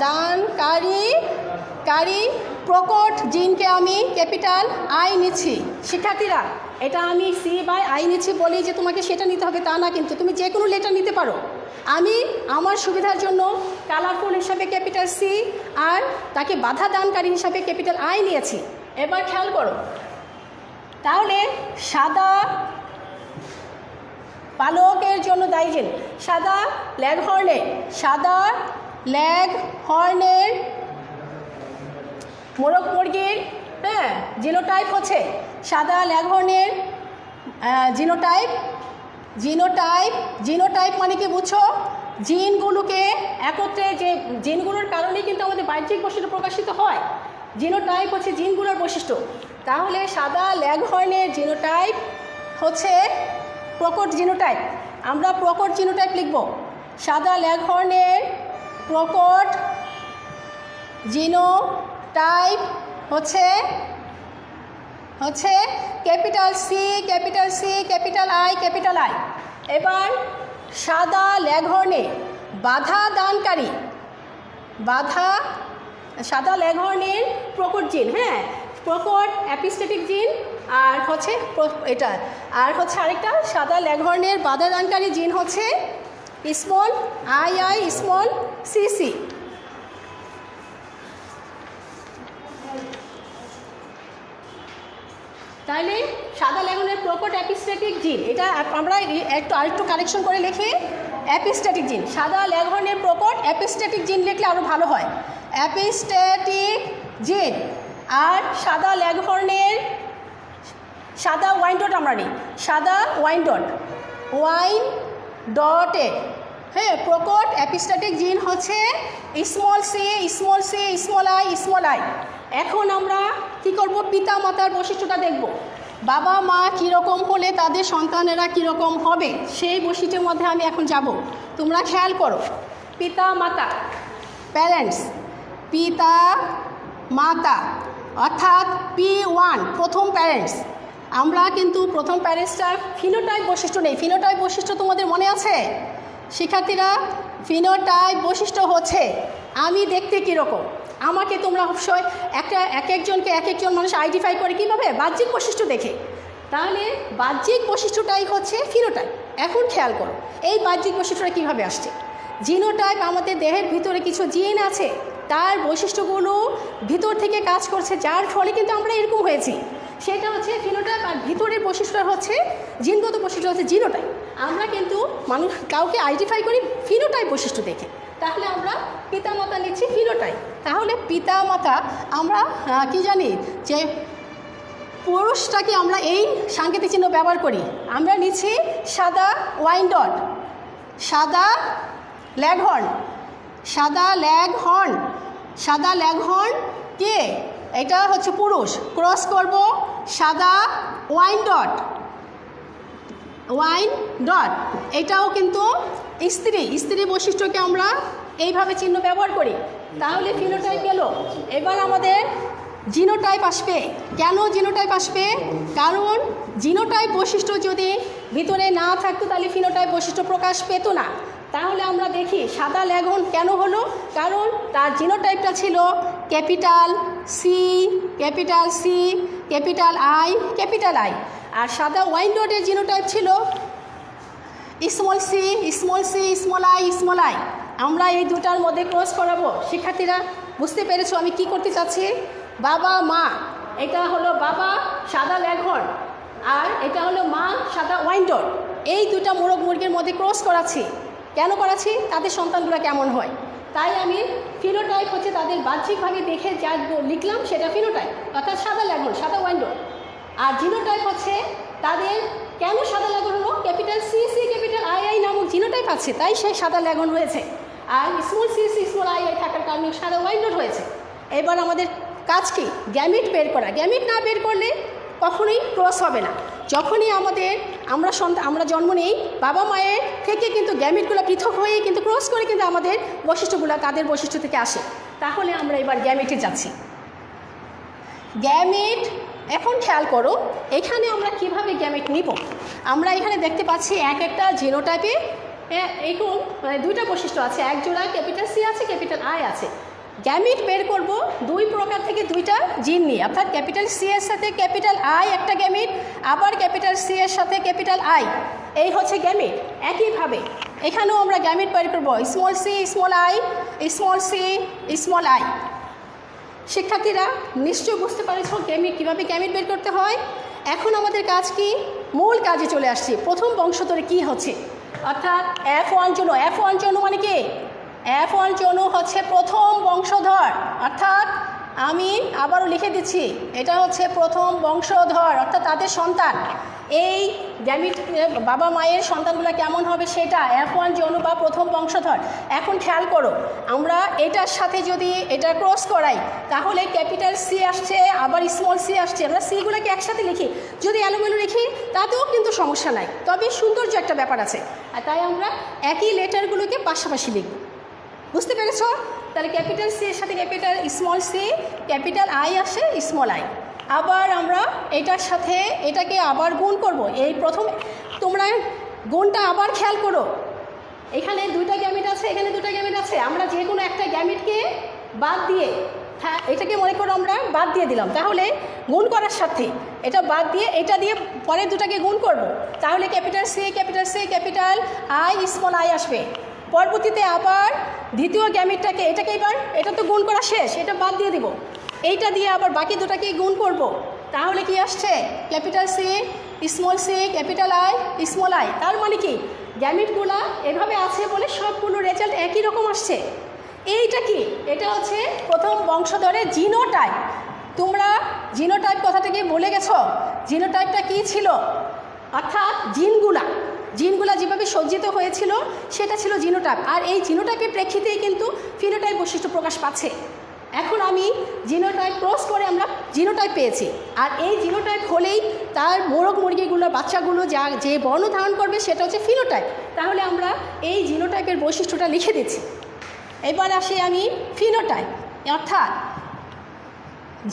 দানকারী প্রকট জিনকে আমি ক্যাপিটাল আই নিচ্ছি। শিক্ষার্থীরা, এটা আমি সি বাই আই নিচ্ছি বলি যে তোমাকে সেটা নিতে হবে তা না, কিন্তু তুমি যে কোনো লেটার নিতে পারো। আমি আমার সুবিধার জন্য কালারফুল হিসাবে ক্যাপিটাল সি আর তাকে বাধা দানকারী হিসাবে ক্যাপিটাল আই নিয়েছি। এবার খেয়াল করো, তাহলে সাদা পালকের জন্য দায়ী জিন, সাদা লেঘর্নের মোরগ মুরগির, হ্যাঁ, জিনোটাইপ হচ্ছে সাদা লেঘর্নের জিনোটাইপ মানে কি বুঝছো? জিনগুলোকে একত্রে, যে জিনগুলোর কারণেই কিন্তু আমাদের বাহ্যিক বৈশিষ্ট্য প্রকাশিত হয়। জিনোটাইপ হচ্ছে জিনগুলোর বৈশিষ্ট্য। তাহলে সাদা লেঘর্নের জিনোটাইপ হচ্ছে প্রকট জিনোটাইপ। আমরা প্রকট জিনোটাইপ লিখব। সাদা লেঘর্নের প্রকট জিনোটাইপ হচ্ছে ক্যাপিটাল সি ক্যাপিটাল আই। এবার সাদা লেঘর্নে সাদা লেঘর্নের প্রকট জিন, হ্যাঁ, প্রকট অ্যাপিস্টেটিক জিন, আর হচ্ছে এটা, আর হচ্ছে আরেকটা সাদা লেঘর্নের বাধা দানকারী জিন হচ্ছে স্মল আই স্মল সি। তাহলে সাদা লেঘর্নের প্রকট অ্যাপিস্টেটিক জিন, এটা আমরা আরেকটু কারেকশন করে লিখি, অ্যাপিস্টেটিক জিন। সাদা লেঘর্নের প্রকট অ্যাপিস্টেটিক জিন লিখলে আরও ভালো হয়, অ্যাপিস্টেটিক জিন। আর সাদা লেঘর্নের সাদা ওয়াইনডট আমরা নিই, সাদা ওয়াইনডট ডটেড। হ্যাঁ, প্রকট এপিস্ট্যাটিক জিন হচ্ছে স্মল সি স্মল আই। এখন আমরা কি করব, পিতা মাতার বৈশিষ্ট্যটা দেখব। বাবা মা কীরকম হলে তাদের সন্তানেরা কীরকম হবে সেই বৈশিষ্ট্যের মধ্যে আমি এখন যাব। তোমরা খেয়াল করো, পিতা মাতা, প্যারেন্টস, পিতা মাতা অর্থাৎ P1 প্রথম প্যারেন্টস। আমরা কিন্তু প্রথম প্যারেন্টসটার ফিনোটাইপ বৈশিষ্ট্য নেই। ফিনোটাইপ বৈশিষ্ট্য তোমাদের মনে আছে শিক্ষার্থীরা? ফিনোটাইপ বৈশিষ্ট্য হচ্ছে আমি দেখতে কীরকম। আমাকে তোমরা অবশ্যই এক একজন মানুষ আইডেন্টিফাই করে কীভাবে? বাহ্যিক বৈশিষ্ট্য দেখে। তাহলে বাহ্যিক বৈশিষ্ট্যটাই হচ্ছে ফিনোটাইপ। এখন খেয়াল করো এই বাহ্যিক বৈশিষ্ট্যটা কীভাবে আসছে। জিনোটাইপ আমাদের দেহের ভিতরে কিছু জিন আছে, তার বৈশিষ্ট্যগুলো ভিতর থেকে কাজ করছে, যার ফলে কিন্তু আমরা এরকম হয়েছি। সেটা হচ্ছে ফিনোটাইপ। আর ভিতরের বৈশিষ্ট্য হচ্ছে জিনগত বৈশিষ্ট্য হচ্ছে জিনোটাইপ। আমরা কিন্তু মানুষ কাউকে আইডেন্টিফাই করি ফিনোটাইপ বৈশিষ্ট্য দেখে। তাহলে আমরা পিতামাতা নিচ্ছি ফিনোটাইপ। তাহলে পিতামাতা আমরা কি জানি যে পুরুষটাকে আমরা এই সাংকেতিক চিহ্ন ব্যবহার করি। আমরা নিচ্ছি সাদা ওয়াইন ডট, সাদা ল্যাগহর্ন কে? এটা হচ্ছে পুরুষ। ক্রস করব সাদা ওয়াইন ডট, এটাও কিন্তু স্ত্রী বৈশিষ্ট্যকে আমরা এইভাবে চিহ্ন ব্যবহার করি। তাহলে ফিনোটাইপ গেল। এবার আমাদের জিনোটাইপ আসবে। কেন জিনোটাইপ আসবে? কারণ জিনোটাইপ বৈশিষ্ট্য যদি ভিতরে না থাকতো তাহলে ফিনোটাইপ বৈশিষ্ট্য প্রকাশ পেত না। তাহলে আমরা দেখি সাদা ল্যাগহর্ন কেন হলো? কারণ তার জিনোটাইপটা ছিল ক্যাপিটাল সি, ক্যাপিটাল আই। আর সাদা ওয়াইন ডটের জিনোটাইপ ছিল স্মল আই। আমরা এই দুটার মধ্যে ক্রস করাবো। শিক্ষার্থীরা বুঝতে পেরেছো আমি কি করতে চাচ্ছি? বাবা মা, এটা হলো বাবা সাদা ল্যাগহর্ন, আর এটা হলো মা সাদা ওয়াইন ডট। এই দুটা মোরগ মুরগির মধ্যে ক্রস করাচ্ছি। কেন করাচ্ছি? তাদের সন্তানগুলো কেমন হয়। তাই আমি ফিনোটাইপ হচ্ছে তাদের বাহ্যিকভাবে দেখে যা লিখলাম সেটা ফিনোটাইপ, অর্থাৎ সাদা ল্যাগহর্ন, সাদা ওয়াইন ডট। আর জিনোটাইপ হচ্ছে তাদের কেন সাদা ল্যাগহর্ন হলো? ক্যাপিটাল সি ক্যাপিটাল আই নামক জিনোটাইপ আছে, তাই সেই সাদা ল্যাগহর্ন হয়েছে। আর স্মল আই থাকার কারণে সাদা ওয়াইন ডট হয়েছে। এবার আমাদের কাজ কি? গ্যামিট বের করা। গ্যামিট না বের করলে কখনোই ক্রস হবে না। যখনই আমরা জন্ম নেই, বাবা মায়ের থেকে কিন্তু গ্যামিটগুলো পৃথক হয়ে কিন্তু ক্রস করে কিন্তু আমাদের বৈশিষ্ট্যগুলো তাদের বৈশিষ্ট্য থেকে আসে। তাহলে আমরা এবার গ্যামিটে যাচ্ছি। গ্যামিট, এখন খেয়াল করো এখানে আমরা কিভাবে গ্যামিট নিব। আমরা এখানে দেখতে পাচ্ছি একটা জিনোটাইপে এরকম দুইটা বৈশিষ্ট্য আছে, এক জোড়া ক্যাপিটাল সি আছে, ক্যাপিটাল আই আছে। গ্যামিট বের করব দুই প্রকার থেকে দুইটা জিন নিয়ে, অর্থাৎ ক্যাপিটাল সি এর সাথে ক্যাপিটাল আই একটা গ্যামিট, আবার ক্যাপিটাল সি এর সাথে ক্যাপিটাল আই, এই হচ্ছে গ্যামিট। একইভাবে এখানেও আমরা গ্যামিট বের করব স্মল সি স্মল আই। শিক্ষার্থীরা নিশ্চয়ই বুঝতে পারছো কীভাবে গ্যামিট বের করতে হয়। এখন আমাদের কাজ কি? মূল কাজে চলে আসছি। প্রথম বংশধরে কি হচ্ছে, অর্থাৎ F1 যৌন মানে কি? F1 যৌন হচ্ছে প্রথম বংশধর, অর্থাৎ আমি আবারও লিখে দিচ্ছি, এটা হচ্ছে প্রথম বংশধর, অর্থাৎ তাদের সন্তান। এই গ্যামিট বাবা মায়ের সন্তানগুলো কেমন হবে সেটা F1 যৌন বা প্রথম বংশধর। এখন খেয়াল করো, আমরা এটার সাথে যদি এটা ক্রস করাই তাহলে ক্যাপিটাল সি আসছে, আবার স্মল সি আসছে। আমরা সিগুলোকে একসাথে লিখি, যদি এলোমেলো লিখি তাতেও কিন্তু সমস্যা নাই, তবে সৌন্দর্য একটা ব্যাপার আছে। আর তাই আমরা একই লেটারগুলোকে পাশাপাশি লিখব। বুঝতে পেরেছ? তাহলে ক্যাপিটাল সি এর সাথে capital small C, capital I আসে স্মল আই। আবার আমরা এটার সাথে এটাকে আবার গুণ করব। এই প্রথম তোমরা গুণটা আবার খেয়াল করো, এখানে দুইটা গ্যামিট আছে, এখানে দুটা গ্যামিট আছে। আমরা যে কোনো একটা গ্যামিটকে বাদ দিয়ে, হ্যাঁ এটাকে মনে করো আমরা বাদ দিয়ে দিলাম, তাহলে গুণ করার সাথে এটা বাদ দিয়ে এটা দিয়ে পরের দুটাকে গুণ করব। তাহলে capital C capital I small I আসবে। পরবর্তীতে আবার দ্বিতীয় গ্যামিটটাকে এটা তো গুণ করা শেষ, এটা বাদ দিয়ে দিব, এইটা দিয়ে আবার বাকি দুটাকে গুণ করব। তাহলে কি আসছে? Capital C capital I small I. তার মানে কি গ্যামিটগুলো এভাবে আছে বলে সবগুলো রেজাল্ট একই রকম আসছে। এইটা কি? এটা হচ্ছে প্রথম বংশধরের জিনোটাইপ। তোমরা জিনোটাইপ কথাটাকে বলে গেছো। জিনোটাইপটা কি ছিল? অর্থাৎ জিনগুলা জিনগুলো যেভাবে সজ্জিত হয়েছিল সেটা ছিল জিনোটাইপ, আর এই জিনোটাইপের প্রেক্ষিতেই কিন্তু ফিনোটাইপ বৈশিষ্ট্য প্রকাশ পাচ্ছে। এখন আমি জিনোটাইপ ক্রস করে আমরা জিনোটাইপ পেয়েছি, আর এই জিনোটাইপ হলেই তার মোরগ মুরগিগুলোর বাচ্চাগুলো যে বর্ণ ধারণ করবে সেটা হচ্ছে ফিনোটাইপ। তাহলে আমরা এই জিনোটাইপের বৈশিষ্ট্যটা লিখে দিচ্ছি। এবার আসি আমি ফিনোটাইপ, অর্থাৎ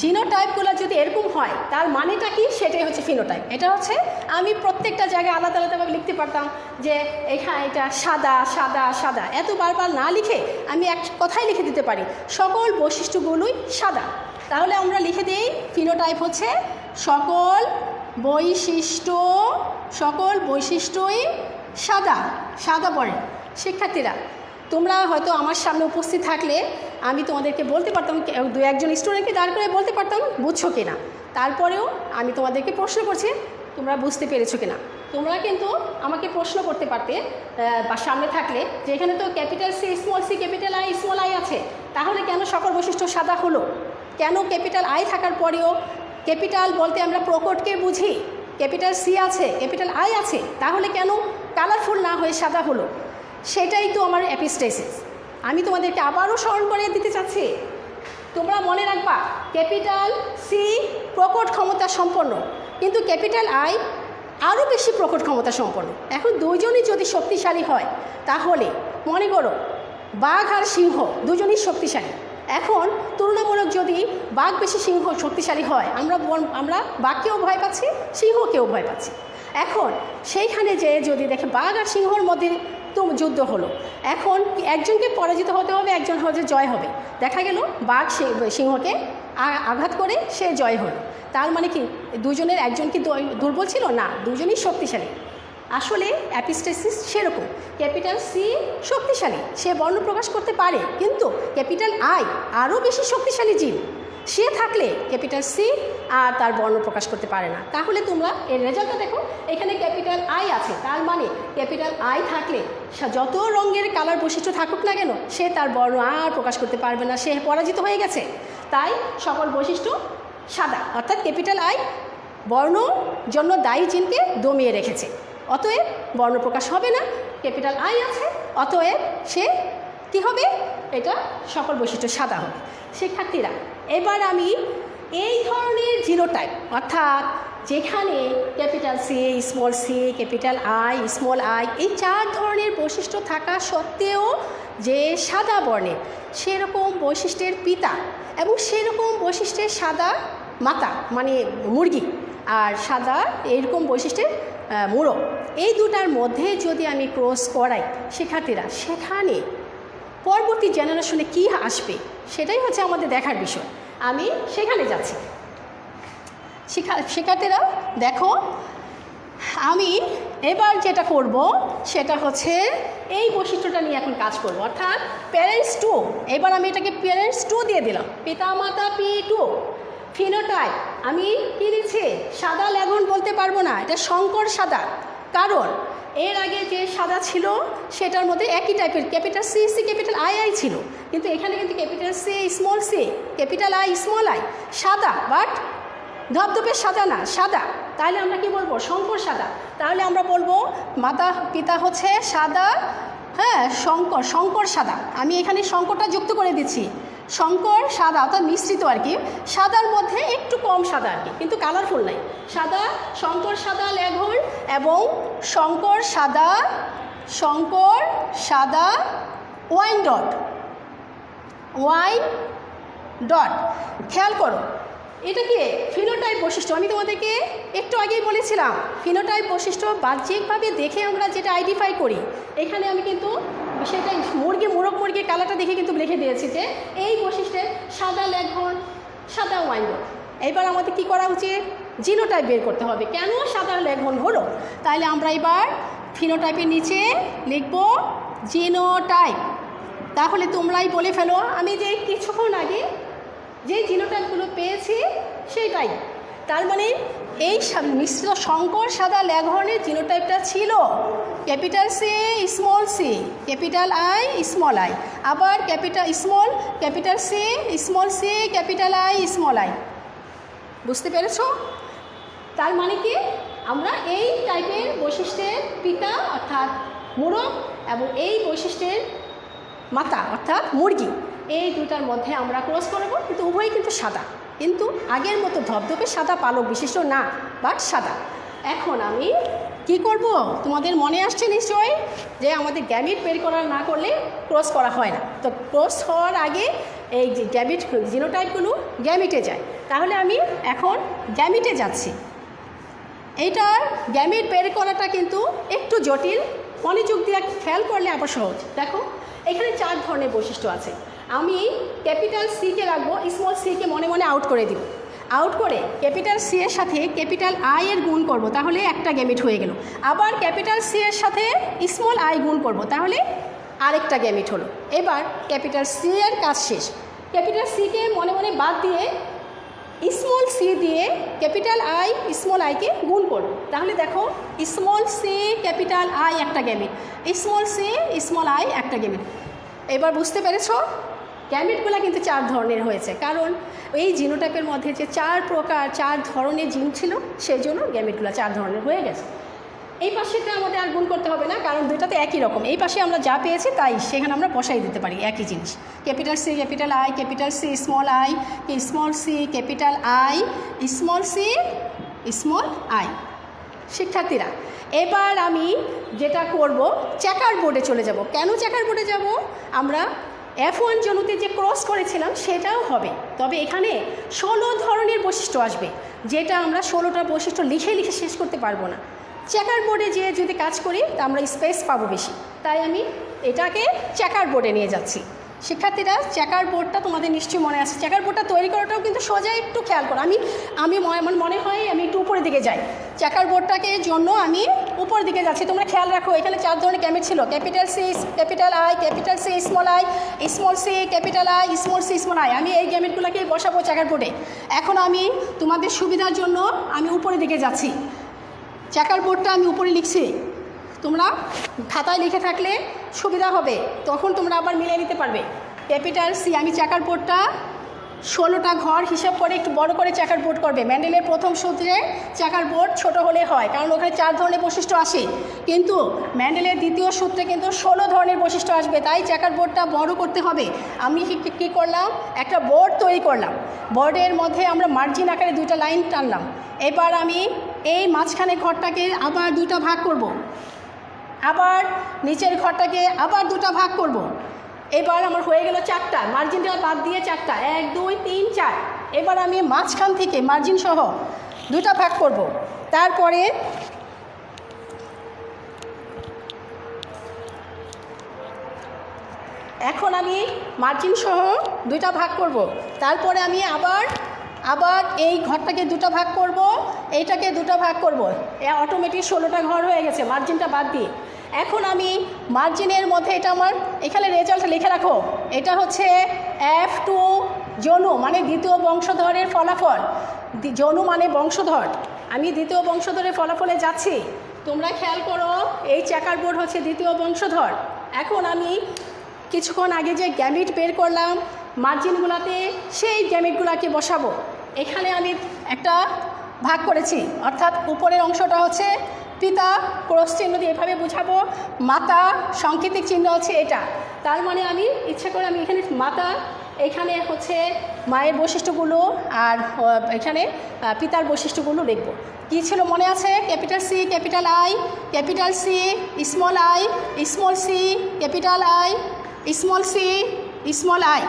জিনোটাইপগুলো যদি এরকম হয় তার মানেটা কি, সেটাই হচ্ছে ফিনোটাইপ। এটা হচ্ছে আমি প্রত্যেকটা জায়গায় আলাদা আলাদাভাবে লিখতে পারতাম যে এখানে এটা সাদা সাদা সাদা, এত বারবার না লিখে আমি এক কথাই লিখে দিতে পারি সকল বৈশিষ্ট্যগুলোই সাদা। তাহলে আমরা লিখে দিই ফিনোটাইপ হচ্ছে সকল বৈশিষ্ট্যই সাদা সাদা বর্ণের। শিক্ষার্থীরা, তোমরা হয়তো আমার সামনে উপস্থিত থাকলে আমি তোমাদেরকে বলতে পারতাম, দু একজন স্টুডেন্টকে দাঁড় করে বলতে পারতাম বুঝছো কিনা। তারপরেও আমি তোমাদেরকে প্রশ্ন করছি তোমরা বুঝতে পেরেছো কিনা। তোমরা কিন্তু আমাকে প্রশ্ন করতে পারতে বা সামনে থাকলে যে এখানে তো capital C capital I small I আছে, তাহলে কেন সকল বৈশিষ্ট্য সাদা হলো? কেন ক্যাপিটাল আই থাকার পরেও, ক্যাপিটাল বলতে আমরা প্রকটকে বুঝি, ক্যাপিটাল সি আছে ক্যাপিটাল আই আছে, তাহলে কেন কালারফুল না হয়ে সাদা হলো? সেটাই তো আমার এপিস্টেসিস। আমি তোমাদেরকে আবারও স্মরণ করে দিতে চাচ্ছি, তোমরা মনে রাখবা ক্যাপিটাল সি প্রকট ক্ষমতা সম্পন্ন, কিন্তু ক্যাপিটাল আই আরও বেশি প্রকট ক্ষমতা সম্পন্ন। এখন দুজনই যদি শক্তিশালী হয় তাহলে মনে করো বাঘ আর সিংহ দুজনই শক্তিশালী। এখন তুলনামূলক যদি বাঘ বেশি সিংহ শক্তিশালী হয়, আমরা বাঘকেও ভয় পাচ্ছি, সিংহকেও ভয় পাচ্ছি। এখন সেইখানে যে যদি দেখে বাঘ আর সিংহর মধ্যে যুদ্ধ হলো, এখন একজনকে পরাজিত হতে হবে, একজন হচ্ছে জয় হবে। দেখা গেল বাঘ সিংহকে আঘাত করে সে জয় হলো। তার মানে কি দুজনের একজন কি দুর্বল ছিল? না, দুজনই শক্তিশালী। আসলে অ্যাপিস্টেসিস সেরকম, ক্যাপিটাল সি শক্তিশালী, সে বর্ণ প্রকাশ করতে পারে, কিন্তু ক্যাপিটাল আই আরও বেশি শক্তিশালী জীব, সে থাকলে ক্যাপিটাল সি আর তার বর্ণ প্রকাশ করতে পারে না। তাহলে তোমরা এর রেজাল্টটা দেখো, এখানে ক্যাপিটাল আই আছে, তার মানে ক্যাপিটাল আই থাকলে যত রঙের কালার বৈশিষ্ট্য থাকুক না কেন সে তার বর্ণ আর প্রকাশ করতে পারবে না, সে পরাজিত হয়ে গেছে। তাই সকল বৈশিষ্ট্য সাদা, অর্থাৎ ক্যাপিটাল আই বর্ণ জন্য দায়ী জিনকে দমিয়ে রেখেছে, অতএব বর্ণ প্রকাশ হবে না। ক্যাপিটাল আই আছে, অতএব সে কী হবে, এটা সকল বৈশিষ্ট্য সাদা হবে। শিক্ষার্থীরা, এবার আমি এই ধরনের জিনোটাইপ, অর্থাৎ যেখানে capital C capital I small I এই চার ধরনের বৈশিষ্ট্য থাকা সত্ত্বেও যে সাদা বর্ণের, সেরকম বৈশিষ্ট্যের পিতা এবং সেরকম বৈশিষ্ট্যের সাদা মাতা মানে মুরগি, আর সাদা এইরকম বৈশিষ্ট্যের মোরগ, এই দুটার মধ্যে যদি আমি ক্রস করাই শিক্ষার্থীরা, সেখানে পরবর্তী জেনারেশনে কী আসবে সেটাই হচ্ছে আমাদের দেখার বিষয়। আমি সেখানে যাচ্ছি। শিক্ষার্থীরা দেখো, আমি এবার যেটা করব সেটা হচ্ছে এই বৈশিষ্ট্যটা নিয়ে এখন কাজ করব, অর্থাৎ প্যারেন্টস টু। এবার আমি এটাকে প্যারেন্টস টু দিয়ে দিলাম, পিতা মাতা P2। ফিনোটাইপ আমি কী দিচ্ছি, সাদা লেগুন বলতে পারবো না, এটা সংকর সাদা, কারণ এর আগে যে সাদা ছিল সেটার মধ্যে একই টাইপের ক্যাপিটাল সি ক্যাপিটাল আই ছিল, কিন্তু এখানে কিন্তু capital C capital I small I সাদা, বাট ধবধবে সাদা না, সাদা। তাহলে আমরা কি বলবো, শঙ্কর সাদা। তাহলে আমরা বলবো মাতা পিতা হচ্ছে সাদা, হ্যাঁ শঙ্কর সাদা। আমি এখানে শঙ্করটা যুক্ত করে দিচ্ছি, শঙ্কর সাদা অর্থাৎ মিশ্রিত আর কি, সাদার মধ্যে একটু কম সাদা আর কি, কিন্তু কালারফুল নাই, সাদা শঙ্কর সাদা লেঘন এবং শঙ্কর সাদা ওয়াইন ডট। খেয়াল করো, এটা কি ফিনোটাইপ বৈশিষ্ট্য। আমি তোমাদেরকে একটু আগেই বলেছিলাম ফিনোটাইপ বৈশিষ্ট্য বাহ্যিকভাবে দেখে আমরা যেটা আইডেন্টিফাই করি, এখানে আমি কিন্তু সেটাই মোরগ মুরগির কালারটা দেখে কিন্তু লিখে দিয়েছি যে এই বৈশিষ্ট্যের সাদা লেঘন সাদা ওয়াইন ডট। এবার আমাদের কি করা উচিত, জিনোটাইপ বের করতে হবে, কেন সাদা লেঘন হলো। তাহলে আমরা এবার ফিনোটাইপের নিচে লিখব জিনোটাইপ। তাহলে তোমরাই বলে ফেলো, আমি যে কিছুক্ষণ আগে যে জিনোটাইপগুলো পেয়েছি সেটাই। তার মানে এই মিশ্র শঙ্কর সাদা লেঘনের জিনোটাইপটা ছিল capital C capital I small I, আবার capital C capital I small I. বুঝতে পেরেছ? তার মানে কি আমরা এই টাইপের বৈশিষ্ট্যের পিতা অর্থাৎ মোরগ এবং এই বৈশিষ্ট্যের মাতা অর্থাৎ মুরগি, এই দুটার মধ্যে আমরা ক্রস করব, কিন্তু উভয়ই কিন্তু সাদা, কিন্তু আগের মতো ধবধবে সাদা পালক বিশিষ্ট না, বাট সাদা। এখন আমি কি করব, তোমাদের মনে আসছে নিশ্চয়ই যে আমাদের গ্যামিট বের করা না করলে ক্রস করা হয় না। তো ক্রস হওয়ার আগে এই যে গ্যামিট জিনোটাইপগুলো গ্যামিটে যায়। তাহলে আমি এখন গ্যামিটে যাচ্ছি। এইটার গ্যামিট বের করাটা কিন্তু একটু জটিল, মনোযোগ দিয়ে খেয়াল করলে আবার সহজ। দেখো এখানে 4 ধরনের বৈশিষ্ট্য আছে। আমি ক্যাপিটাল সিকে রাখবো, স্মল সিকে মনে মনে আউট করে দিব। আউট করে ক্যাপিটাল সি এর সাথে ক্যাপিটাল আই এর গুণ করব, তাহলে একটা গ্যামিট হয়ে গেল। আবার ক্যাপিটাল সি এর সাথে স্মল আই গুণ করব, তাহলে আরেকটা গ্যামিট হলো। এবার ক্যাপিটাল সি এর কাজ শেষ। ক্যাপিটাল সিকে মনে মনে বাদ দিয়ে স্মল সি দিয়ে ক্যাপিটাল আই স্মল আইকে গুণ করব, তাহলে দেখো স্মল সি ক্যাপিটাল আই একটা gamete, small C small I একটা গ্যামিট। এবার বুঝতে পেরেছ গ্যামিটগুলো কিন্তু 4 ধরনের হয়েছে, কারণ এই জিনোটাইপের মধ্যে যে 4 প্রকার 4 ধরনের জিন ছিল, সেই জন্য গ্যামিটগুলো 4 ধরনের হয়ে গেছে। এই পাশেটা আমাদের আর গুণ করতে হবে না, কারণ দুটাতে একই রকম। এই পাশে আমরা যা পেয়েছি তাই সেখানে আমরা বসাই দিতে পারি, একই জিনিস। Capital C capital I, capital C small I, small C capital I, small C small I. শিক্ষার্থীরা এবার আমি যেটা করব, চেকার বোর্ডে চলে যাব। কেন চেকার বোর্ডে যাব? আমরা F1 জনুতে যে ক্রস করেছিলাম সেটাও হবে, তবে এখানে 16 ধরনের বৈশিষ্ট্য আসবে, যেটা আমরা 16টা বৈশিষ্ট্য লিখে লিখে শেষ করতে পারবো না। চেকার বোর্ডে যে যদি কাজ করি তা আমরা স্পেস পাবো বেশি, তাই আমি এটাকে চেকার বোর্ডে নিয়ে যাচ্ছি। শিক্ষার্থীরা চেকার বোর্ডটা তোমাদের নিশ্চয়ই মনে আছে। চেকার বোর্ডটা তৈরি করাটাও কিন্তু সোজা, একটু খেয়াল করো। আমার মনে হয় আমি একটু উপরের দিকে যাই, চেকার বোর্ডটাকে জন্য আমি উপর দিকে যাচ্ছি। তোমরা খেয়াল রাখো এখানে 4 ধরনের গ্যামিট ছিল, capital C capital I, capital C small I, small C capital I, small C small I. আমি এই গ্যামিটগুলোকে বসাবো চেকার বোর্ডে। এখন আমি তোমাদের সুবিধার জন্য আমি উপরের দিকে যাচ্ছি, চেকার বোর্ডটা আমি উপরে লিখছি। তোমরা খাতায় লিখে থাকলে সুবিধা হবে, তখন তোমরা আবার মিলিয়ে নিতে পারবে। ক্যাপিটাল সি, আমি চেকার বোর্ডটা 16টা ঘর হিসাব করে একটু বড় করে চেকার বোর্ড করবে। ম্যান্ডেলের প্রথম সূত্রে চেকার বোর্ড ছোট হলে হয়, কারণ ওখানে 4 ধরনের বৈশিষ্ট্য আসে, কিন্তু ম্যান্ডেলের দ্বিতীয় সূত্রে কিন্তু 16 ধরনের বৈশিষ্ট্য আসবে, তাই চেকার বোর্ডটা বড় করতে হবে। আমি কী করলাম, একটা বোর্ড তৈরি করলাম। বোর্ডের মধ্যে আমরা মার্জিন আকারে 2টা লাইন টানলাম। এবার আমি এই মাঝখানে ঘরটাকে আবার 2টা ভাগ করব, আবার নিচের ঘরটাকে আবার 2টা ভাগ করব। এবার আমার হয়ে গেল 4টা, মার্জিনটা বাদ দিয়ে 4টা, 1 2 3 4। এবার আমি মাঝখান থেকে মার্জিন সহ 2টা ভাগ করব। তারপরে এখন আমি মার্জিন সহ 2টা ভাগ করব। তারপরে আমি আবার এই ঘরটাকে 2টা ভাগ করব, এইটাকে 2টা ভাগ করব। অটোমেটিক 16টা ঘর হয়ে গেছে মার্জিনটা বাদ দিয়ে। এখন আমি মার্জিনের মধ্যে এটা আমার এখানে রেজাল্ট লিখে রাখো, এটা হচ্ছে F2 জনু মানে দ্বিতীয় বংশধরের ফলাফল। জনু মানে বংশধর, আমি দ্বিতীয় বংশধরের ফলাফলে যাচ্ছি। তোমরা খেয়াল করো এই চেকার বোর্ড হচ্ছে দ্বিতীয় বংশধর। এখন আমি কিছুক্ষণ আগে যে গ্যামিট বের করলাম মার্জিনগুলোতে, সেই গ্যামিটগুলোকে বসাবো। এখানে আমি একটা ভাগ করেছি, অর্থাৎ উপরের অংশটা হচ্ছে পিতা, ক্রস চিহ্ন দিয়ে এভাবে বোঝাবো। মাতা সাংকেতিক চিহ্ন হচ্ছে এটা, তার মানে আমি ইচ্ছা করে আমি এখানে মাতা, এখানে হচ্ছে মায়ের বৈশিষ্ট্যগুলো, আর এখানে পিতার বৈশিষ্ট্যগুলো লিখব। কী ছিল মনে আছে? Capital C capital I, capital C small I, small C capital I, small C small I.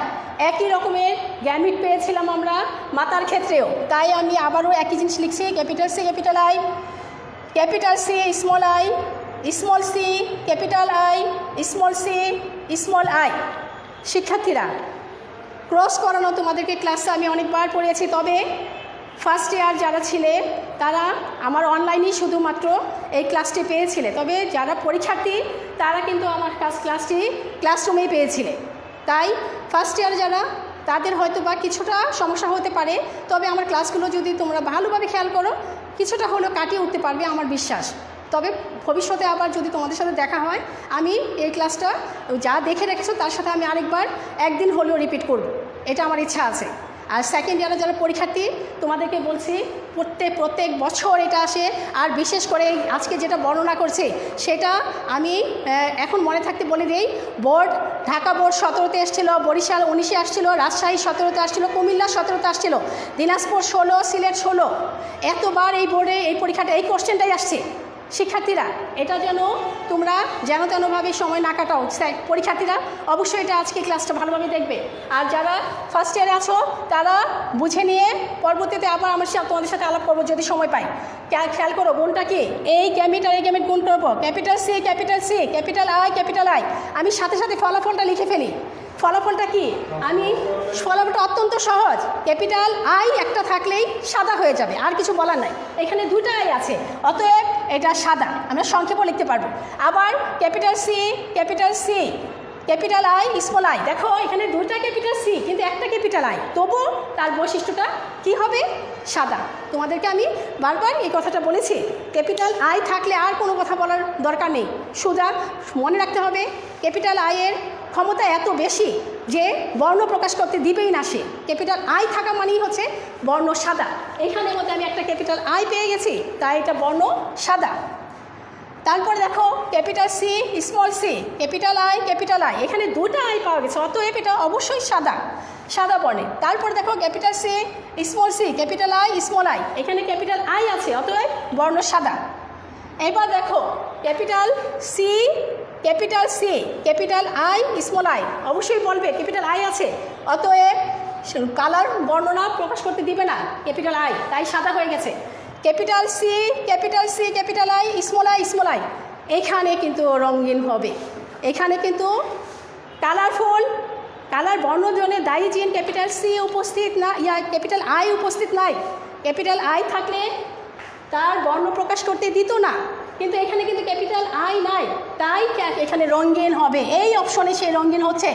একই রকমের গ্যামিট পেয়েছিলাম আমরা মাতার ক্ষেত্রেও, তাই আমি আবারও একই জিনিস লিখছি, capital C capital I, capital C small I, small C capital I, small C small I. শিক্ষার্থীরা ক্রস করানো তোমাদেরকে ক্লাসে আমি অনেকবার পড়িয়েছি, তবে ফার্স্ট ইয়ার যারা ছিলে তারা আমার অনলাইনেই শুধুমাত্র এই ক্লাসটি পেয়েছিলে, তবে যারা পরীক্ষার্থী তারা কিন্তু আমার ক্লাসটি ক্লাসরুমেই পেয়েছিলে। তাই ফার্স্ট ইয়ার যারা, তাদের হয়তো বা কিছুটা সমস্যা হতে পারে, তবে আমার ক্লাসগুলো যদি তোমরা ভালোভাবে খেয়াল করো কিছুটা হলেও কাটিয়ে উঠতে পারবে আমার বিশ্বাস। তবে ভবিষ্যতে আবার যদি তোমাদের সাথে দেখা হয়, আমি এই ক্লাসটা যা দেখে রেখেছো তার সাথে আমি আরেকবার একদিন হলেও রিপিট করব, এটা আমার ইচ্ছা আছে। আর সেকেন্ড ইয়ারে যারা পরীক্ষার্থী তোমাদেরকে বলছি প্রত্যেক বছর এটা আসে, আর বিশেষ করে আজকে যেটা বর্ণনা করছে সেটা আমি এখন মনে থাকতে বলে দিই। বোর্ড ঢাকা বোর্ড 17তে এসেছিলো, বরিশাল 19-এ আসছিলো, রাজশাহী 17তে আসছিলো, কুমিল্লা 17তে আসছিলো, দিনাজপুর 16, সিলেট 16। এতবার এই বোর্ডে এই পরীক্ষাটা এই কোশ্চেনটাই আসছে। শিক্ষার্থীরা এটা যেন তোমরা যেন তেনভাবে সময় না কাটাও। পরীক্ষার্থীরা অবশ্যই এটা আজকে ক্লাসটা ভালোভাবে দেখবে। আর যারা ফার্স্ট ইয়ারে আছো তারা বুঝে নিয়ে পরবর্তীতে আবার আমার সাথে তোমাদের সাথে আলাপ করবো যদি সময় পাই। খেয়াল করো গুণটা কি, এই গ্যামিট আর এই গ্যামিট গুণ করবো, ক্যাপিটাল সি ক্যাপিটাল আই। আমি সাথে সাথে ফলাফলটা লিখে ফেলি। ফলাফলটা কি, আমি ফলাফলটা অত্যন্ত সহজ। ক্যাপিটাল আই একটা থাকলেই সাদা হয়ে যাবে, আর কিছু বলার নাই। এখানে দুটো আই আছে, অতএব এটা সাদা, আমরা সংক্ষেপও লিখতে পারবো। আবার capital C capital I small I. দেখো এখানে দুইটা ক্যাপিটাল সি কিন্তু একটা ক্যাপিটাল আই, তবু তার বৈশিষ্ট্যটা কি হবে, সাদা। তোমাদেরকে আমি বারবার এই কথাটা বলেছি, ক্যাপিটাল আই থাকলে আর কোনো কথা বলার দরকার নেই। সোজা মনে রাখতে হবে ক্যাপিটাল আইয়ের ক্ষমতা এত বেশি যে বর্ণ প্রকাশ করতে দিবেই না সে। ক্যাপিটাল আই থাকা মানেই হচ্ছে বর্ণ সাদা। এইখানের মধ্যে আমি একটা ক্যাপিটাল আই পেয়ে গেছি, তাই এটা বর্ণ সাদা। তারপরে দেখো capital C small C, capital I, এখানে দুটো আই পাওয়া গেছে, অতএব এটা অবশ্যই সাদা বর্ণে। তারপর দেখো capital C small C, capital I small I, এখানে ক্যাপিটাল আই আছে, অতএব বর্ণ সাদা। এবার দেখো capital capital I small I, অবশ্যই বলবে ক্যাপিটাল আই আছে, অতএব কালার বর্ণনা প্রকাশ করতে দিবে না ক্যাপিটাল আই, তাই সাদা হয়ে গেছে। Capital C capital I small I, এখানে কিন্তু রঙিন হবে, এখানে কিন্তু কালার বর্ণজনে দায়ী জিন ক্যাপিটাল সি উপস্থিত না, ক্যাপিটাল আই উপস্থিত নাই। ক্যাপিটাল আই থাকলে তার বর্ণ প্রকাশ করতে দিত না, কিন্তু এখানে কিন্তু ক্যাপিটাল আই নাই, তাই এখানে রঙিন হবে। এই অপশনে সেই রঙিন হচ্ছে।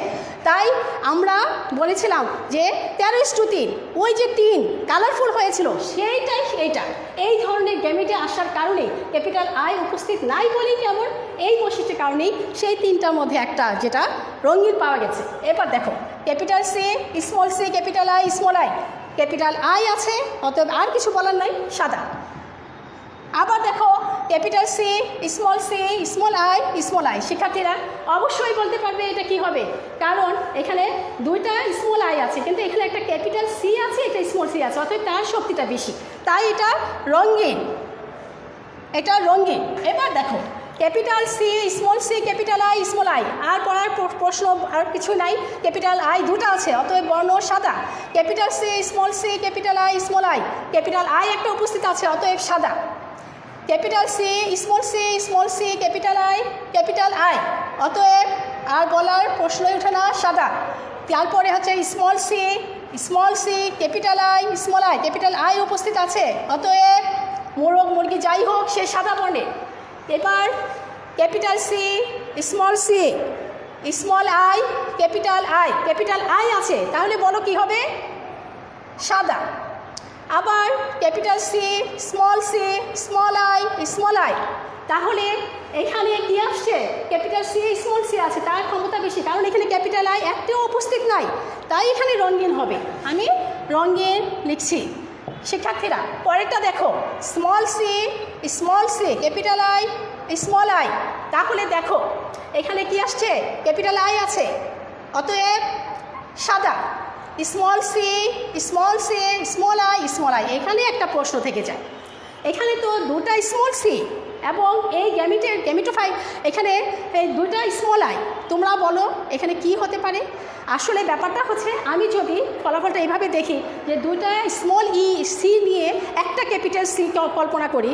তাই আমরা বলেছিলাম যে 13:3 ওই যে 3 কালারফুল হয়েছিল সেইটাই এইটা, এই ধরনের গ্যামিটে আসার কারণে ক্যাপিটাল আই উপস্থিত নাই বলেই কেমন এই বৈশিষ্ট্যের কারণেই সেই 3টার মধ্যে একটা যেটা রঙিন পাওয়া গেছে। এবার দেখো capital C small C, capital I small I, capital I আছে, অতএব আর কিছু বলার নাই, সাদা। আবার দেখো ক্যাপিটাল সি স্মল আই, শিক্ষার্থীরা অবশ্যই বলতে পারবে এটা কি হবে, কারণ এখানে দুইটা স্মল আই আছে, কিন্তু এখানে একটা ক্যাপিটাল সি আছে, একটা স্মল সি আছে, অতএব তার শক্তিটা বেশি, তাই এটা রঙিন। এবার দেখো capital C capital I small I, আর পড়ার প্রশ্ন আর কিছু নাই। ক্যাপিটাল আই দুটো আছে, অতএব বর্ণ সাদা। Capital C capital I small I, capital I একটা উপস্থিত আছে, অতএব সাদা। Capital C small C capital I, অতএব আর বলার প্রশ্নই ওঠে না, সাদা। তারপরে হচ্ছে small C capital I small I, capital I উপস্থিত আছে, অতএব মোরগ মুরগি যাই হোক সে সাদা বর্ণে। এবার capital C small I, capital I আছে, তাহলে বলো কি হবে, সাদা। আবার ক্যাপিটাল সি স্মল আই, তাহলে এখানে কি আসছে, ক্যাপিটাল সি স্মল সি আছে, তার ক্ষমতা বেশি, কারণ এখানে ক্যাপিটাল আই একটিও উপস্থিত নাই, তাই এখানে রঙিন হবে। আমি রঙিন লিখছি। শিক্ষার্থীরা পরেরটা দেখো small C capital I small I, তাহলে দেখো এখানে কি আসছে, ক্যাপিটাল আই আছে, অতএব সাদা। স্মল আই, এখানে একটা প্রশ্ন থেকে যায়, এখানে তো দুটা স্মল সি এবং এই গ্যামিটোফাই এখানে এই দুটা স্মল আই, তোমরা বলো এখানে কি হতে পারে। আসলে ব্যাপারটা হচ্ছে, আমি যদি ফলাফলটা এইভাবে দেখি যে দুইটা স্মল সি নিয়ে একটা ক্যাপিটাল সি কল্পনা করি,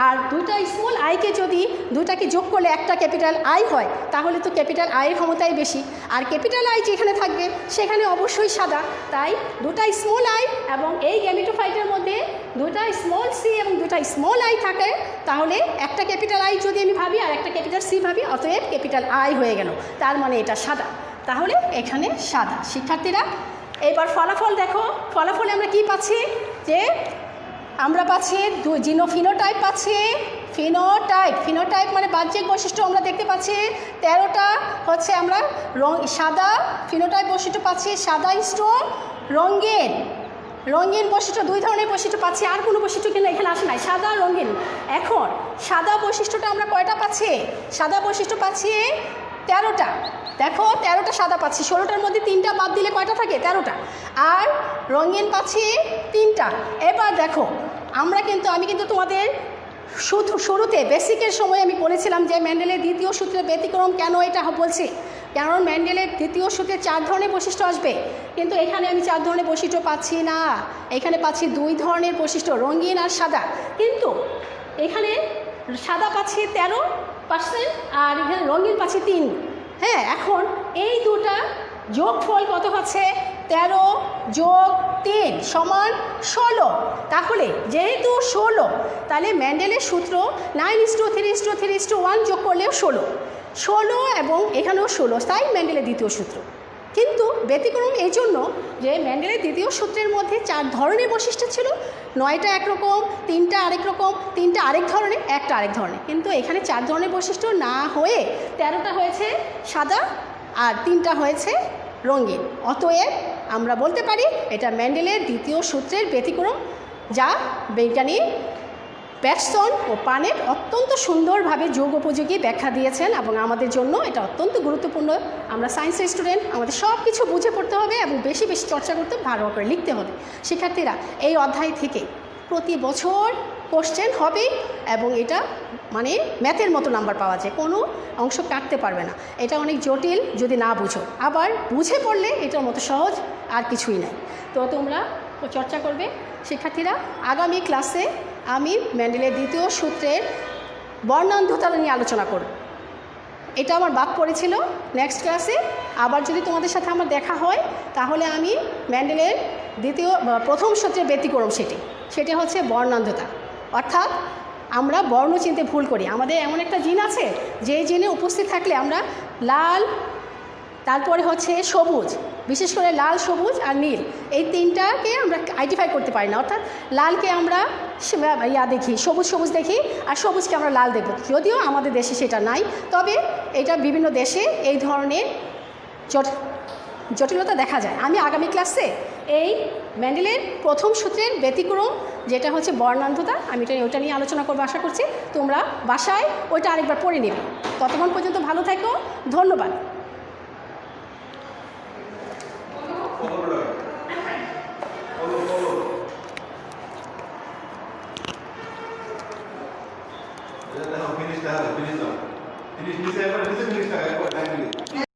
আর দুইটা স্মল আইকে যদি দুইটাকে যোগ করলে একটা ক্যাপিটাল আই হয়, তাহলে তো ক্যাপিটাল আইয়ের ক্ষমতাই বেশি, আর ক্যাপিটাল আই যেখানে থাকবে সেখানে অবশ্যই সাদা। তাই দুটা স্মল আই এবং এই গ্যামিটোফাইটের মধ্যে দুটা স্মল সি এবং দুটা স্মল আই থাকে, তাহলে একটা ক্যাপিটাল আই যদি আমি ভাবি আর একটা ক্যাপিটাল সি ভাবি, অতএব ক্যাপিটাল আই হয়ে গেল, তার মানে এটা সাদা, তাহলে এখানে সাদা। শিক্ষার্থীরা এবার ফলাফল দেখো, ফলাফলে আমরা কি পাচ্ছি, যে আমরা পাচ্ছি ফিনোটাইপ পাচ্ছি, ফিনোটাইপ মানে বাহ্যিক বৈশিষ্ট্য আমরা দেখতে পাচ্ছি 13টা হচ্ছে, আমরা সাদা ফিনোটাইপ বৈশিষ্ট্য পাচ্ছি, সাদা স্টোন রঙিন, রঙিন বৈশিষ্ট্য, দুই ধরনের বৈশিষ্ট্য পাচ্ছি, আর কোনো বৈশিষ্ট্য কিন্তু এখানে আসে নাই, সাদা রঙিন। এখন সাদা বৈশিষ্ট্যটা আমরা কয়টা পাচ্ছি? সাদা বৈশিষ্ট্য পাচ্ছি 13টা। দেখো 13টা সাদা পাচ্ছি, 16টার মধ্যে 3টা বাদ দিলে কয়টা থাকে? 13টা। আর রঙিন পাচ্ছি 3টা। এবার দেখো আমি কিন্তু তোমাদের শুরুতে বেসিকের সময় আমি বলেছিলাম যে মেন্ডেলের দ্বিতীয় সূত্রের ব্যতিক্রম কেন এটা বলছি, কারণ মেন্ডেলের দ্বিতীয় সূত্রে 4 ধরনের বৈশিষ্ট্য আসবে, কিন্তু এখানে আমি 4 ধরনের বৈশিষ্ট্য পাচ্ছি না, এখানে পাচ্ছি 2 ধরনের বৈশিষ্ট্য, রঙিন আর সাদা। কিন্তু এখানে সাদা পাচ্ছি 13%, আর এখানে রঙিন পাচ্ছি 3। হ্যাঁ, এখন এই দুটা যোগফল কত হচ্ছে? 13 যোগ 3 সমান 16। তাহলে যেহেতু 16, তাহলে মেন্ডেলের সূত্র 9:3:3:1 যোগ করলেও 16 এবং এখানেও 16, তাই মেন্ডেলের দ্বিতীয় সূত্র। কিন্তু ব্যতিক্রম এই জন্য যে মেন্ডেলের দ্বিতীয় সূত্রের মধ্যে 4 ধরনের বৈশিষ্ট্য ছিল, 9টা একরকম, 3টা আরেক রকম, 3টা আরেক ধরনের, একটা আরেক ধরনের। কিন্তু এখানে 4 ধরনের বৈশিষ্ট্য না হয়ে 13টা হয়েছে সাদা আর 3টা হয়েছে রঙিন। অতএব আমরা বলতে পারি এটা মেন্ডেলের দ্বিতীয় সূত্রের ব্যতিক্রম, যা বিজ্ঞানী প্যাটসন ও পানেট অত্যন্ত সুন্দরভাবে যোগ উপযোগী ব্যাখ্যা দিয়েছেন, এবং আমাদের জন্য এটা অত্যন্ত গুরুত্বপূর্ণ। আমরা সায়েন্সের স্টুডেন্ট, আমাদের সব কিছু বুঝে পড়তে হবে এবং বেশি বেশি চর্চা করতে, ভালো করে লিখতে হবে। শিক্ষার্থীরা, এই অধ্যায় থেকে প্রতি বছর কোশ্চেন হবে, এবং এটা মানে ম্যাথের মতো নাম্বার পাওয়া যায়, কোনো অংশ কাটতে পারবে না। এটা অনেক জটিল যদি না বুঝো, আবার বুঝে পড়লে এটার মতো সহজ আর কিছুই নাই। তো তোমরা চর্চা করবে। শিক্ষার্থীরা, আগামী ক্লাসে আমি মেন্ডেলের দ্বিতীয় সূত্রের বর্ণান্ধতা নিয়ে আলোচনা করব। এটা আমার বাদ পড়েছিল। নেক্সট ক্লাসে আবার যদি তোমাদের সাথে আমার দেখা হয়, তাহলে আমি মেন্ডেলের প্রথম সূত্রের ব্যতিক্রম সেটি হচ্ছে বর্ণান্ধতা। অর্থাৎ আমরা বর্ণ চিনতে ভুল করি। আমাদের এমন একটা জিন আছে, যে জিনে উপস্থিত থাকলে আমরা লাল, তারপরে হচ্ছে সবুজ, বিশেষ করে লাল, সবুজ আর নীল, এই 3টাকে আমরা আইডেন্টিফাই করতে পারি না। অর্থাৎ লালকে আমরা দেখি, সবুজ দেখি, আর সবুজকে আমরা লাল দেখব। যদিও আমাদের দেশে সেটা নাই, তবে এটা বিভিন্ন দেশে এই ধরনের জটিলতা দেখা যায়। আমি আগামী ক্লাসে এই মেন্ডেলের প্রথম সূত্রের ব্যতিক্রম, যেটা হচ্ছে বর্ণান্ধতা, আমি ওইটা নিয়ে আলোচনা করবো। আশা করছি তোমরা বাসায় ওইটা আরেকবার পড়ে নেবে। ততক্ষণ পর্যন্ত ভালো থেকো, ধন্যবাদ। Finish, finish, finish. Finish, finish.